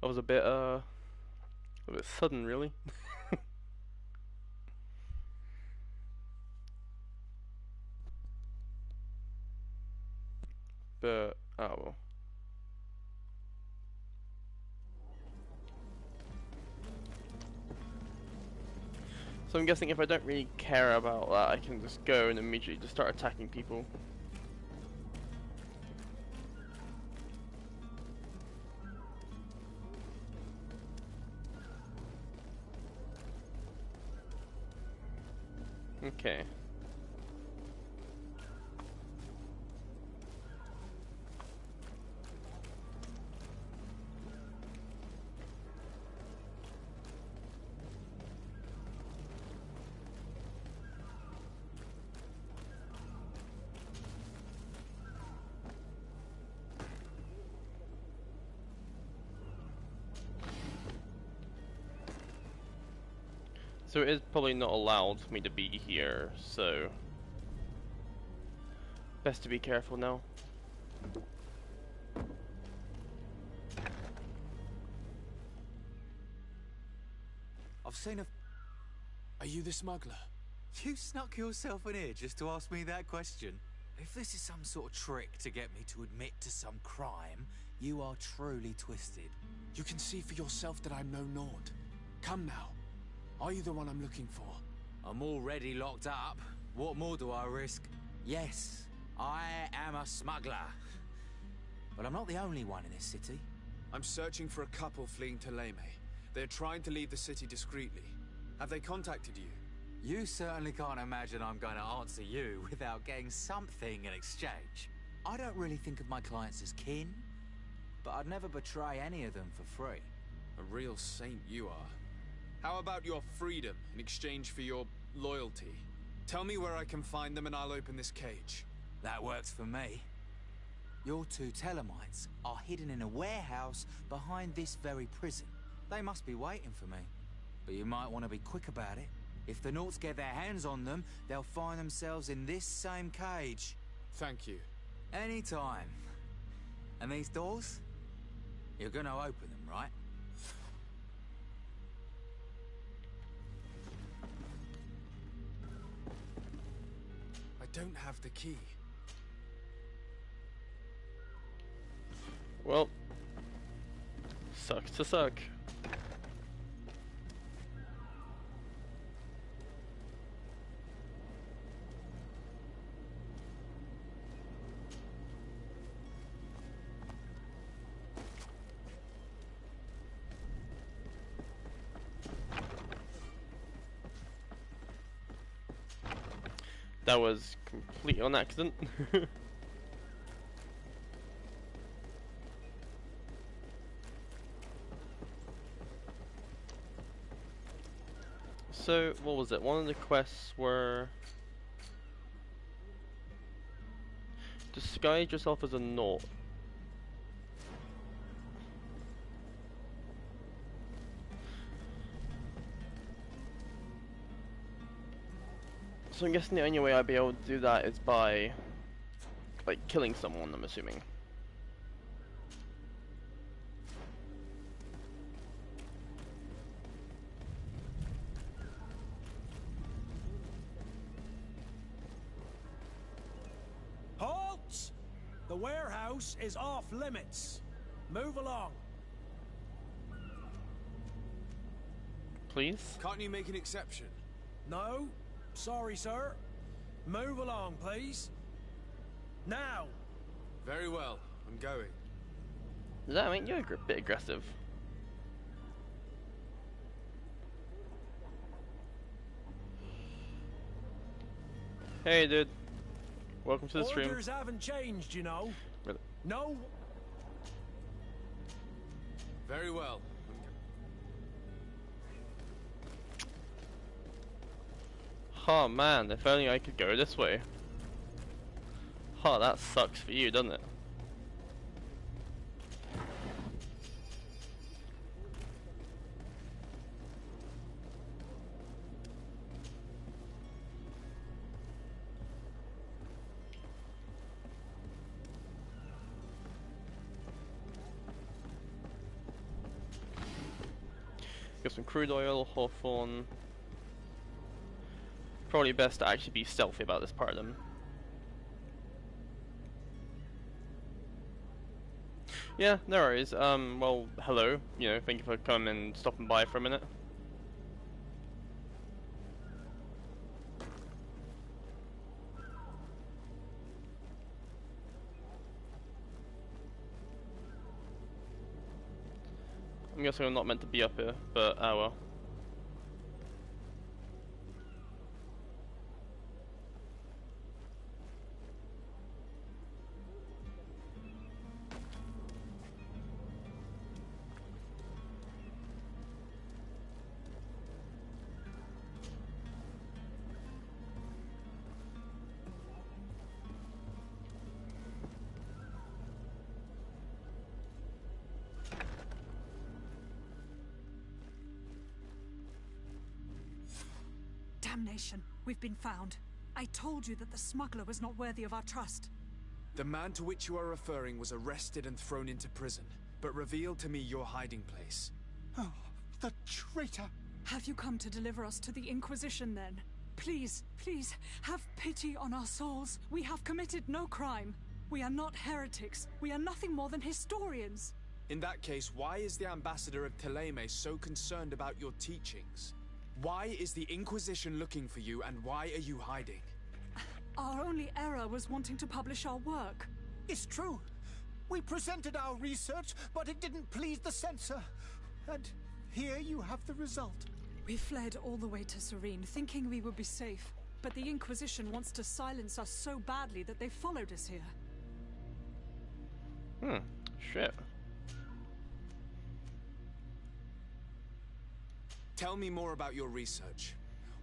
That was a bit sudden, really. But, oh well. So I'm guessing if I don't really care about that, I can just go and immediately just start attacking people. Okay. So it is probably not allowed for me to be here, so best to be careful now. I've seen a... Are you the smuggler? You snuck yourself in here just to ask me that question? If this is some sort of trick to get me to admit to some crime, you are truly twisted. You can see for yourself that I'm no Nord. Come now. Are you the one I'm looking for? I'm already locked up. What more do I risk? Yes, I am a smuggler. But I'm not the only one in this city. I'm searching for a couple fleeing to Leme. They're trying to leave the city discreetly. Have they contacted you? You certainly can't imagine I'm going to answer you without getting something in exchange. I don't really think of my clients as kin, but I'd never betray any of them for free. A real saint you are. How about your freedom in exchange for your loyalty? Tell me where I can find them and I'll open this cage. That works for me. Your two Telemites are hidden in a warehouse behind this very prison. They must be waiting for me. But you might want to be quick about it. If the Nauts get their hands on them, they'll find themselves in this same cage. Thank you. Anytime. And these doors? You're gonna open them, right? don't have the key. Well, sucks to suck. That was completely on accident. So, what was it? One of the quests were disguise yourself as a Naut. So I'm guessing the only way I'd be able to do that is by, like, killing someone, I'm assuming. Halt! The warehouse is off limits. Move along. Please? Can't you make an exception? No, sorry, sir. Move along, please. Now. Very well, I'm going. Does that make you a bit aggressive? Hey, dude. Welcome to the stream. Orders haven't changed, you know. Really? No. Very well. Oh man, if only I could go this way. Oh, that sucks for you, doesn't it? Got some crude oil, hawthorn. Probably best to actually be stealthy about this part of them. Yeah, no worries. Well, hello. You know, thank you for coming and stopping by for a minute. I'm guessing I'm not meant to be up here, but oh well. Damnation! We've been found. I told you that the smuggler was not worthy of our trust. The man to which you are referring was arrested and thrown into prison, but revealed to me your hiding place. Oh, the traitor! Have you come to deliver us to the Inquisition, then? Please, please, have pity on our souls. We have committed no crime. We are not heretics. We are nothing more than historians. In that case, why is the ambassador of Teleme so concerned about your teachings? Why is the Inquisition looking for you, and why are you hiding? Our only error was wanting to publish our work. It's true. We presented our research, but it didn't please the censor. And here you have the result. We fled all the way to Serene, thinking we would be safe. But the Inquisition wants to silence us so badly that they followed us here. Shit. Tell me more about your research.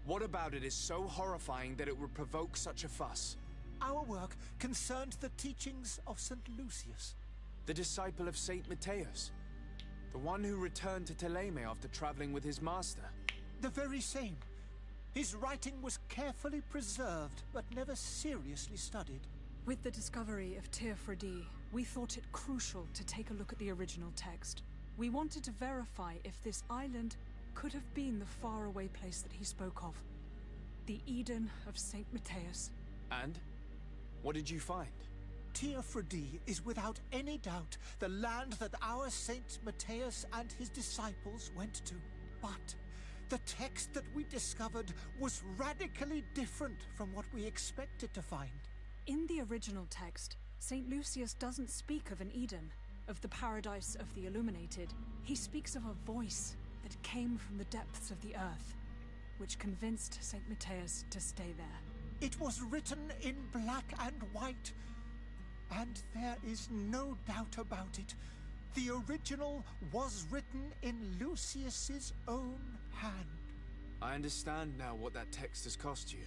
What about it is so horrifying that it would provoke such a fuss? Our work concerned the teachings of St. Lucius. The disciple of Saint Matthias. The one who returned to Teleme after traveling with his master. The very same. His writing was carefully preserved, but never seriously studied. With the discovery of Teofredi, we thought it crucial to take a look at the original text. We wanted to verify if this island could have been the faraway place that he spoke of. The Eden of Saint Matthias. And? What did you find? Teofredi is without any doubt the land that our Saint Matthias and his disciples went to. But the text that we discovered was radically different from what we expected to find. In the original text, St. Lucius doesn't speak of an Eden, of the paradise of the illuminated. He speaks of a voice that came from the depths of the earth, which convinced St. Matthias to stay there. It was written in black and white, and there is no doubt about it. The original was written in Lucius's own hand. I understand now what that text has cost you.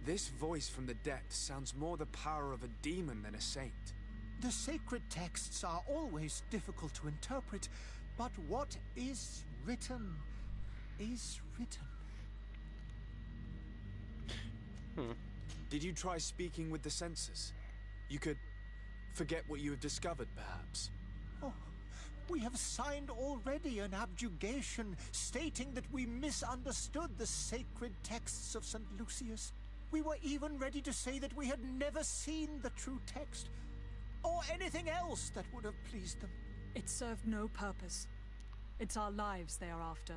This voice from the depths sounds more the power of a demon than a saint. The sacred texts are always difficult to interpret, but what is written is written. Did you try speaking with the censors? You could forget what you have discovered, perhaps. Oh, we have signed already an abjugation stating that we misunderstood the sacred texts of St. Lucius. We were even ready to say that we had never seen the true text, or anything else that would have pleased them. It served no purpose. It's our lives they are after.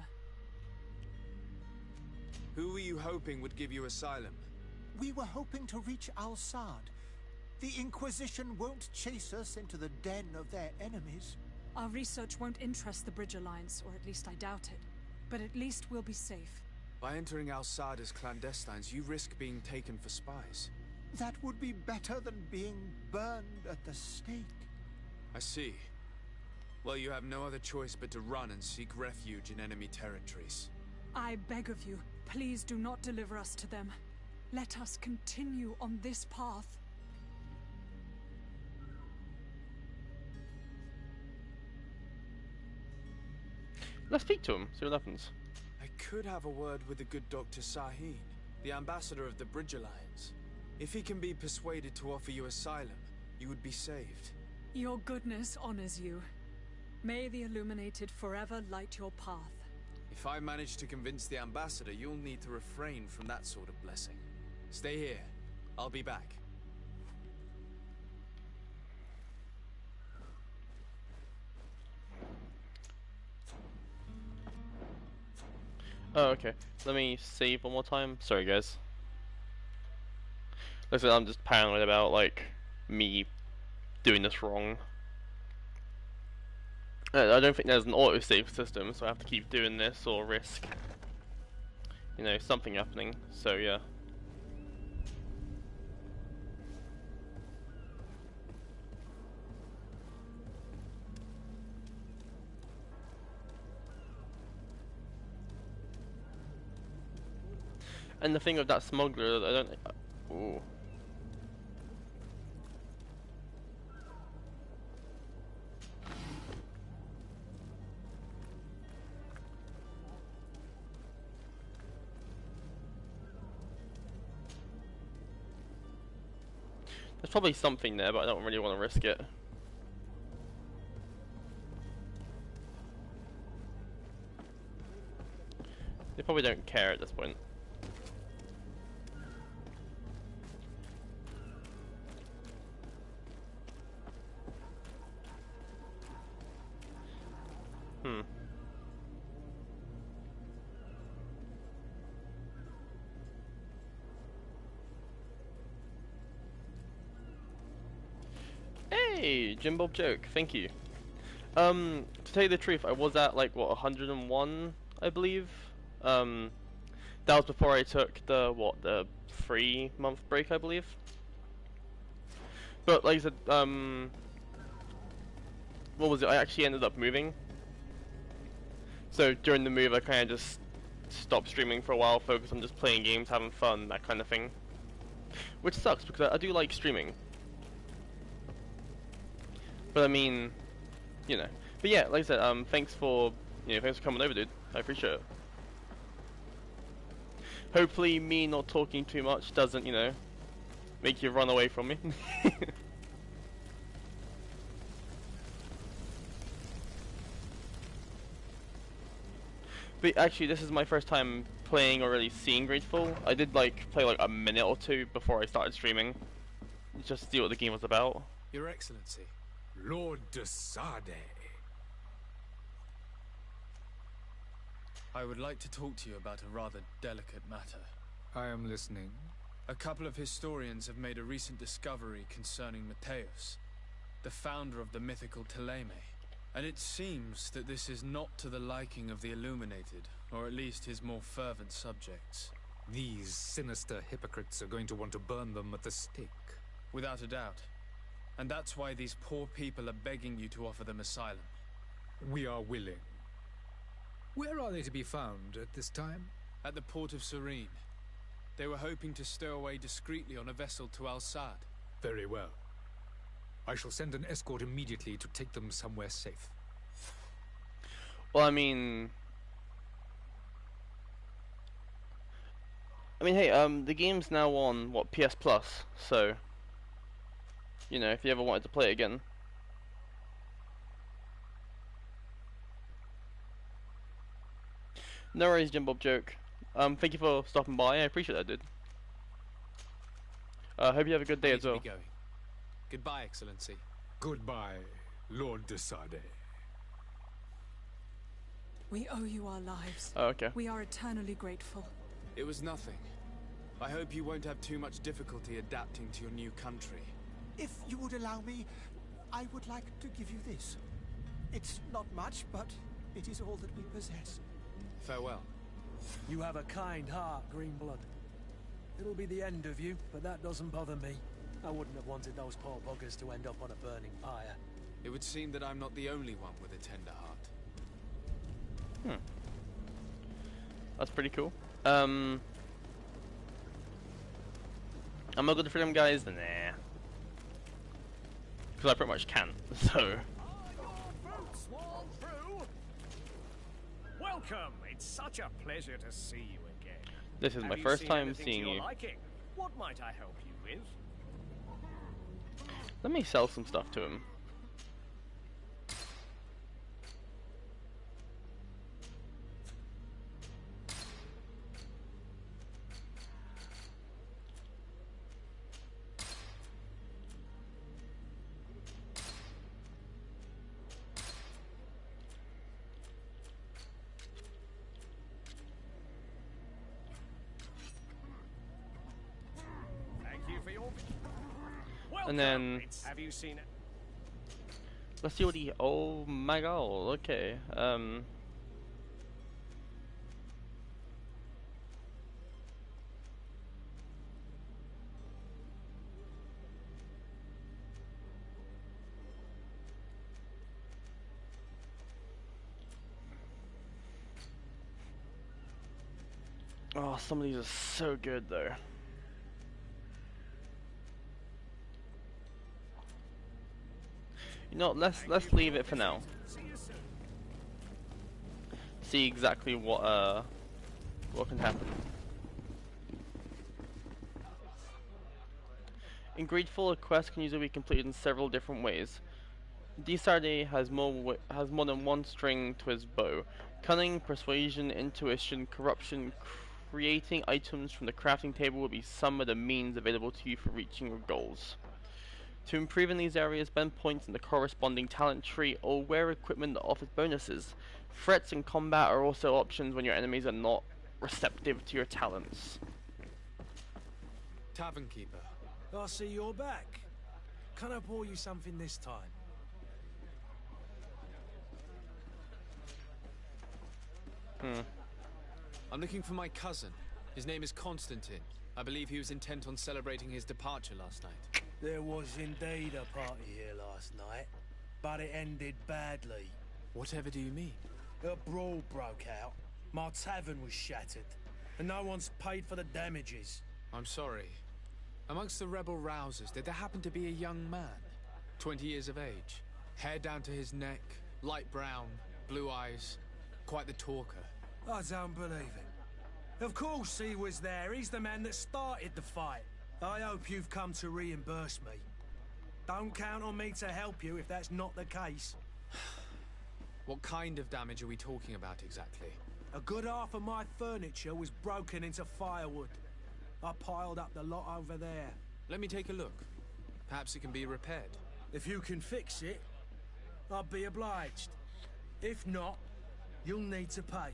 Who were you hoping would give you asylum? We were hoping to reach Al-Sad. The Inquisition won't chase us into the den of their enemies. Our research won't interest the Bridge Alliance, or at least I doubt it. But at least we'll be safe. By entering Al-Sad as clandestines, you risk being taken for spies. That would be better than being burned at the stake. I see. Well, you have no other choice but to run and seek refuge in enemy territories. I beg of you, please do not deliver us to them. Let us continue on this path. Let's speak to him, see what happens. I could have a word with the good Dr. Sahin, the ambassador of the Bridge Alliance. If he can be persuaded to offer you asylum, you would be saved. Your goodness honors you. May the illuminated forever light your path. If I manage to convince the ambassador, you'll need to refrain from that sort of blessing. Stay here. I'll be back. Oh, okay. Let me save one more time. Sorry, guys. Listen, I'm just paranoid about, like, me doing this wrong. I don't think there's an autosave system, so I have to keep doing this or risk, you know, something happening. So, yeah. And the thing with that smuggler, I don't... Ooh. There's probably something there, but I don't really want to risk it. They probably don't care at this point. Hey, Jim Bob joke, thank you. To tell you the truth, I was at like what 101, I believe. That was before I took the 3-month break, I believe. But like I said, what was it? I actually ended up moving. So during the move, I kind of just stopped streaming for a while, focused on just playing games, having fun, that kind of thing. Which sucks because I do like streaming. But I mean, you know. But yeah, like I said, thanks for coming over, dude. I appreciate it. Hopefully, me not talking too much doesn't, make you run away from me. But actually, this is my first time playing or really seeing GreedFall. I did like play like a minute or two before I started streaming, just to see what the game was about. Your Excellency. Lord de Sade. I would like to talk to you about a rather delicate matter. I am listening. A couple of historians have made a recent discovery concerning Mateus, the founder of the mythical Teleme. And it seems that this is not to the liking of the Illuminated, or at least his more fervent subjects. These sinister hypocrites are going to want to burn them at the stake. Without a doubt. And that's why these poor people are begging you to offer them asylum. We are willing. Where are they to be found at this time? At the port of Serene. They were hoping to stow away discreetly on a vessel to Al-Sad. Very well. I shall send an escort immediately to take them somewhere safe. Well, I mean, hey, the game's now on what, PS Plus, so you know, if you ever wanted to play it again. No worries, Jim Bob Joke. Thank you for stopping by. I appreciate that, dude. Hope you have a good day as well. Goodbye, Excellency. Goodbye, Lord de Sade. We owe you our lives. Oh, okay. We are eternally grateful. It was nothing. I hope you won't have too much difficulty adapting to your new country. If you would allow me, I would like to give you this. It's not much, but it is all that we possess. Farewell. You have a kind heart, Greenblood. It'll be the end of you, but that doesn't bother me. I wouldn't have wanted those poor buggers to end up on a burning pyre. It would seem that I'm not the only one with a tender heart. That's pretty cool. Am I good for them guys? Nah. Because I pretty much can, so. Welcome. It's such a pleasure to see you again. This is my first time seeing you. What might I help you with? Let me sell some stuff to him. And then Have you seen it? let's see what he. Oh my god! Okay. Oh, some of these are so good though. You know, let's leave it for now. See exactly what can happen. In GreedFall, a quest can usually be completed in several different ways. Desarde has more than one string to his bow. Cunning, persuasion, intuition, corruption, creating items from the crafting table will be some of the means available to you for reaching your goals. To improve in these areas, spend points in the corresponding talent tree or wear equipment that offers bonuses. Threats in combat are also options when your enemies are not receptive to your talents. Tavern keeper. I see you're back. Can I pour you something this time? I'm looking for my cousin. His name is Constantine. I believe he was intent on celebrating his departure last night. There was indeed a party here last night, but it ended badly. Whatever do you mean? A brawl broke out. My tavern was shattered, and no one's paid for the damages. I'm sorry. Amongst the rebel rousers, did there happen to be a young man? 20 years of age. Hair down to his neck, light brown, blue eyes. Quite the talker. I don't believe it. Of course he was there. He's the man that started the fight. I hope you've come to reimburse me. Don't count on me to help you if that's not the case. What kind of damage are we talking about exactly? A good half of my furniture was broken into firewood. I piled up the lot over there. Let me take a look. Perhaps it can be repaired. If you can fix it, I'll be obliged. If not, you'll need to pay.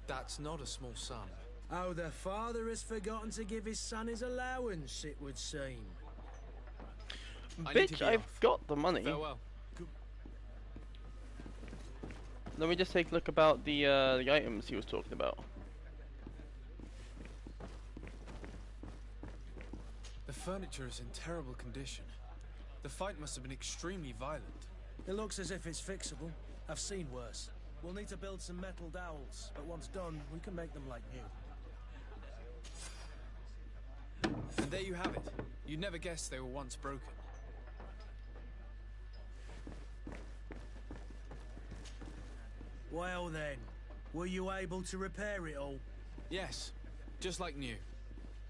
That's not a small sum. Oh, the father has forgotten to give his son his allowance, it would seem. Bitch, I've got the money. Farewell. Let me just take a look about the items he was talking about. The furniture is in terrible condition. The fight must have been extremely violent. It looks as if it's fixable. I've seen worse. We'll need to build some metal dowels, but once done, we can make them like new. And there you have it. You'd never guess they were once broken. Well then, were you able to repair it all? Yes, just like new.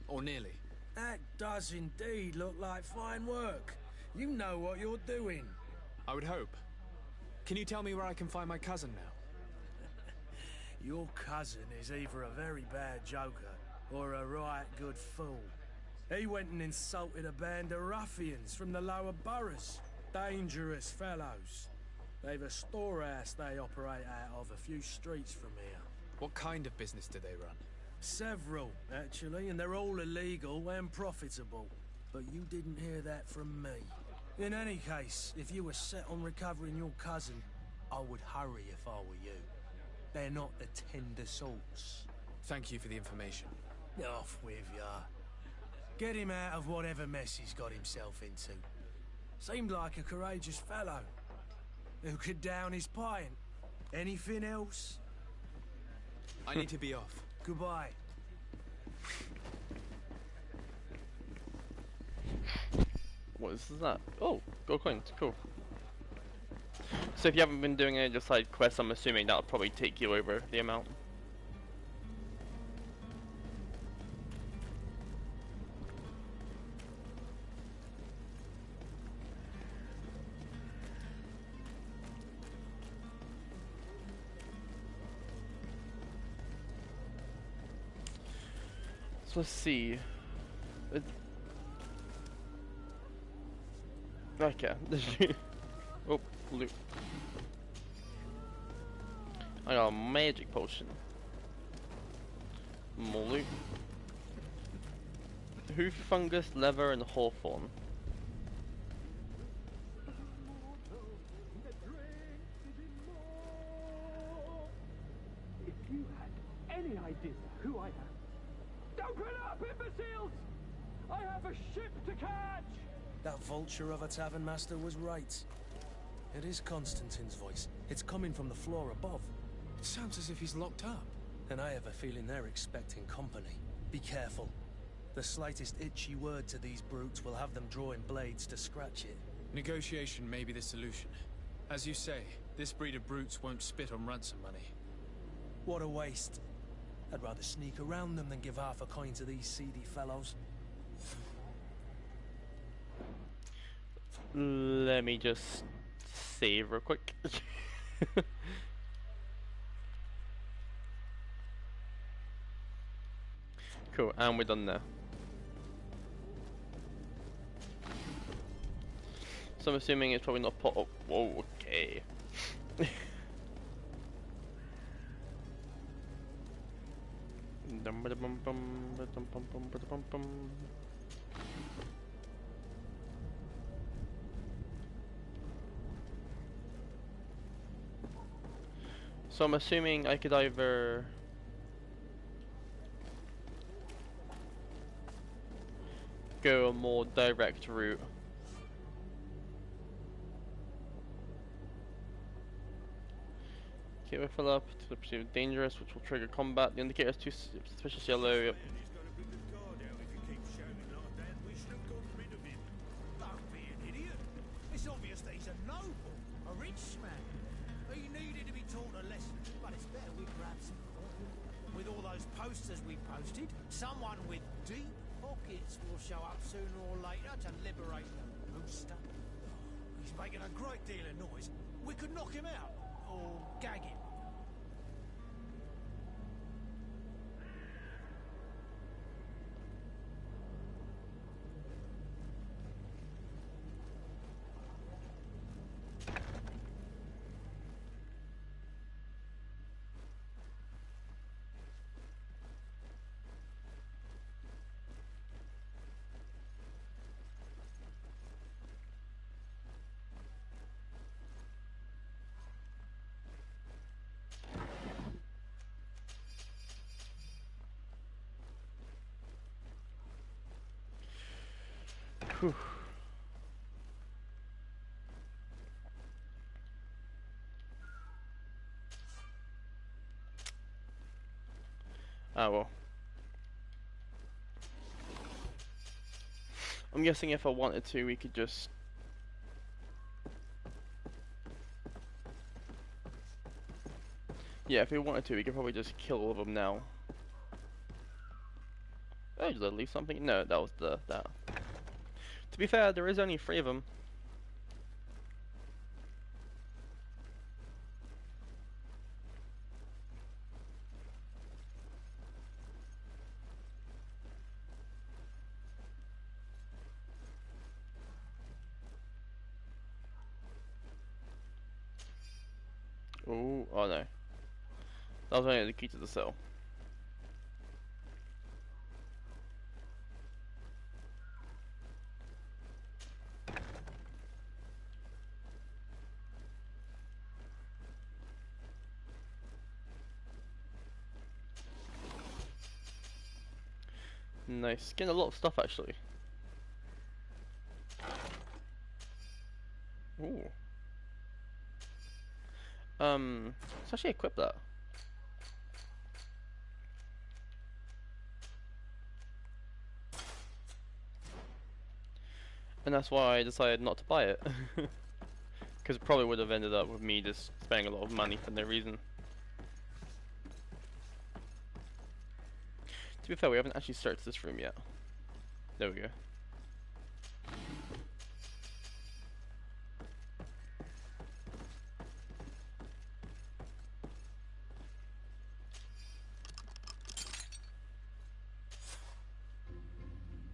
Or nearly. That does indeed look like fine work. You know what you're doing. I would hope. Can you tell me where I can find my cousin now? Your cousin is either a very bad joker or a right good fool. He went and insulted a band of ruffians from the lower boroughs. Dangerous fellows. They've a storehouse they operate out of a few streets from here. What kind of business do they run? Several, actually, and they're all illegal and profitable. But you didn't hear that from me. In any case, if you were set on recovering your cousin, I would hurry if I were you. They're not the tender sorts. Thank you for the information. Off with ya. Get him out of whatever mess he's got himself into. Seemed like a courageous fellow. Who could down his pint. Anything else? I need to be off. Goodbye. What is that? Oh, gold coins, cool. So if you haven't been doing any just side quests, I'm assuming that'll probably take you over the amount. So let's see. Okay. Oh, loot. I got a magic potion. More loot. Hoof fungus, leather, and hawthorn. If you had any idea who I am, open up, imbeciles! I have a ship to catch! That vulture of a tavern master was right. It is Constantine's voice. It's coming from the floor above. It sounds as if he's locked up. And I have a feeling they're expecting company. Be careful. The slightest itchy word to these brutes will have them drawing blades to scratch it. Negotiation may be the solution. As you say, this breed of brutes won't spit on ransom money. What a waste. I'd rather sneak around them than give half a coin to these seedy fellows. Let me just save real quick. Cool, and we're done there. So I'm assuming it's probably not pot. Oh, whoa, okay. So I'm assuming I could either go a more direct route. Okay, we fill up to the perceived dangerous, which will trigger combat. The indicator is too suspicious yellow. Yep. It's obvious that he's a noble, a rich man. He needed to be taught a lesson, but it's better we grab some. With all those posters we posted, someone with deep pockets will show up sooner or later to liberate the rooster. He's making a great deal of noise. We could knock him out. or gag him? Whew. Ah well. I'm guessing if I wanted to, we could just... Yeah, if we wanted to, we could probably just kill all of them now. Oh, did I leave something? No, that was that. To be fair, there is only 3 of them. Ooh, oh no. That was only the key to the cell. Nice. Getting a lot of stuff actually. Ooh. Let's actually equip that. And that's why I decided not to buy it. Because it probably would have ended up with me just spending a lot of money for no reason. To be fair, we haven't actually searched this room yet. There we go.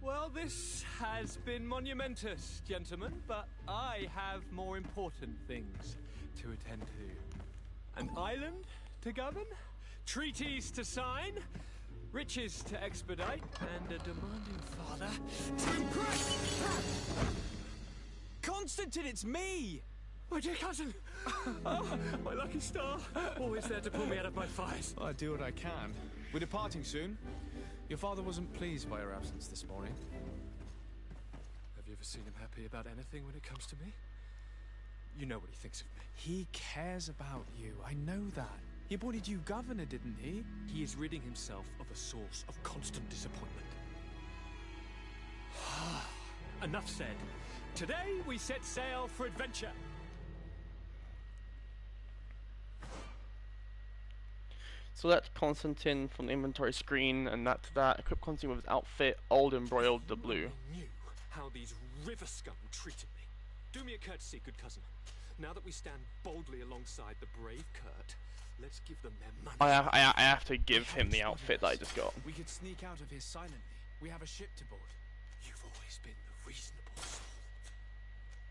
Well, this has been monumentous, gentlemen, but I have more important things to attend to. An island to govern, treaties to sign, riches to expedite, and a demanding father to impress! Constantine, it's me! My dear cousin! Oh, my lucky star! Always there to pull me out of my fires. I do what I can. We're departing soon. Your father wasn't pleased by your absence this morning. Have you ever seen him happy about anything when it comes to me? You know what he thinks of me. He cares about you. I know that. He appointed you governor, didn't he? He is ridding himself of a source of constant disappointment. Enough said. Today we set sail for adventure. Select Constantine from the inventory screen, and that to that. Equip Constantine with his outfit, old embroiled the blue. I knew how these river scum treated me. Do me a courtesy, good cousin. Now that we stand boldly alongside the brave Kurt, let's give them their money. I have to give him the outfit that I just got. We could sneak out of here silently. We have a ship to board. You've always been the reasonable soul.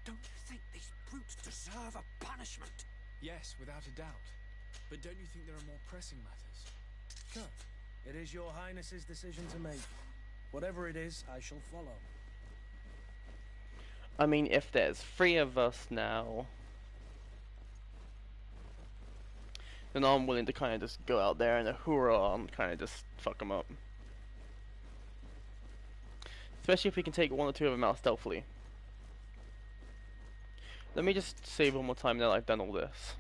Don't you think these brutes deserve a punishment? Yes, without a doubt. But don't you think there are more pressing matters? Kurt, it is your Highness's decision to make. Whatever it is, I shall follow. I mean, if there's 3 of us now, then I'm willing to kind of just go out there and a hoorah and kind of just fuck them up. Especially if we can take 1 or 2 of them out stealthily. Let me just save one more time now that I've done all this.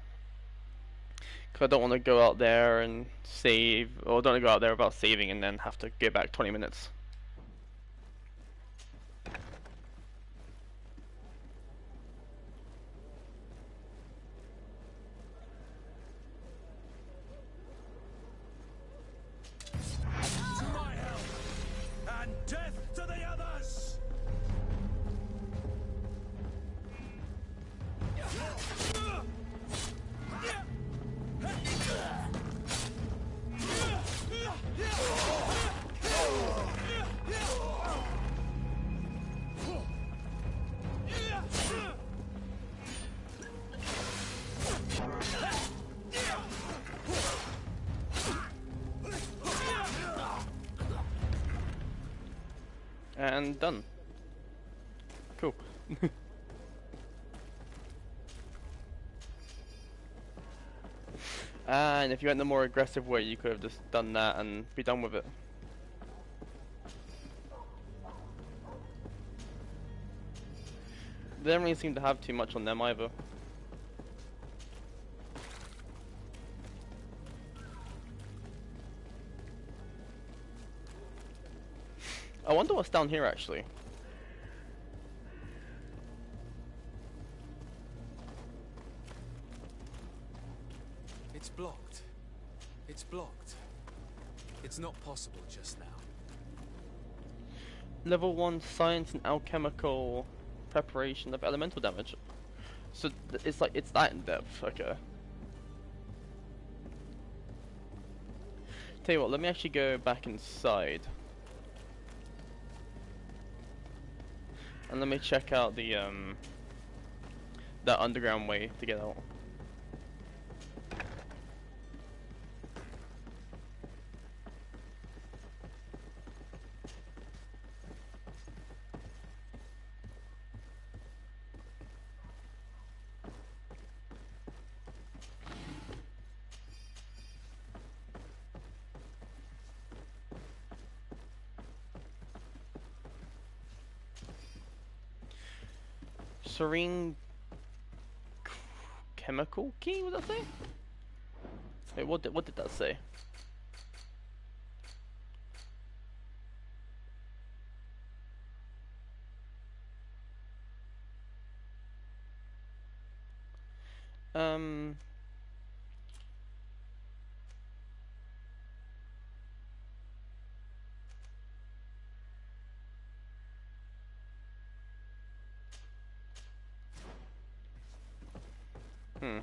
Because I don't want to go out there and save, or don't want to go out there without saving and then have to go back 20 minutes. To my help, and death to the others! And done. Cool. And if you went the more aggressive way, you could have just done that and be done with it. They don't really seem to have too much on them either. I wonder what's down here actually. It's blocked. It's blocked. It's not possible just now. Level 1 science and alchemical preparation of elemental damage. So it's like, it's that in depth, okay. Tell you what, let me actually go back inside. And let me check out the that underground way to get out. Serene chemical key, what did that say? Wait, what did that say? Um Hmm.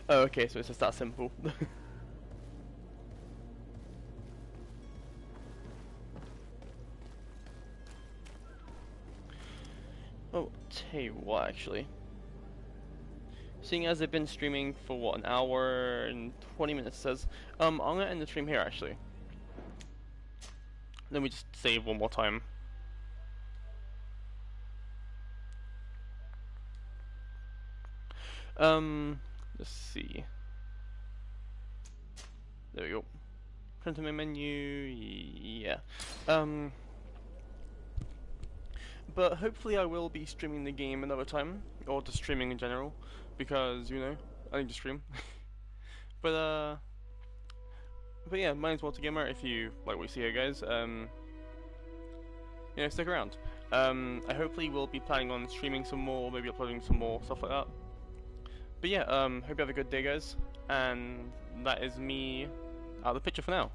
Oh, okay, so it's just that simple. Oh, tell you what, actually. Seeing as they've been streaming for what, an hour and 20 minutes, it says, I'm gonna end the stream here, actually. Let me just save one more time. Let's see. There we go. Print to my menu, yeah. But hopefully I will be streaming the game another time, or just streaming in general, because, you know, I need to stream. But yeah, my name's Walter Gamer. If you like what you see here, guys, you know, stick around. I hopefully will be planning on streaming some more, maybe uploading some more, stuff like that. But yeah, hope you have a good day, guys, and that is me out of the picture for now.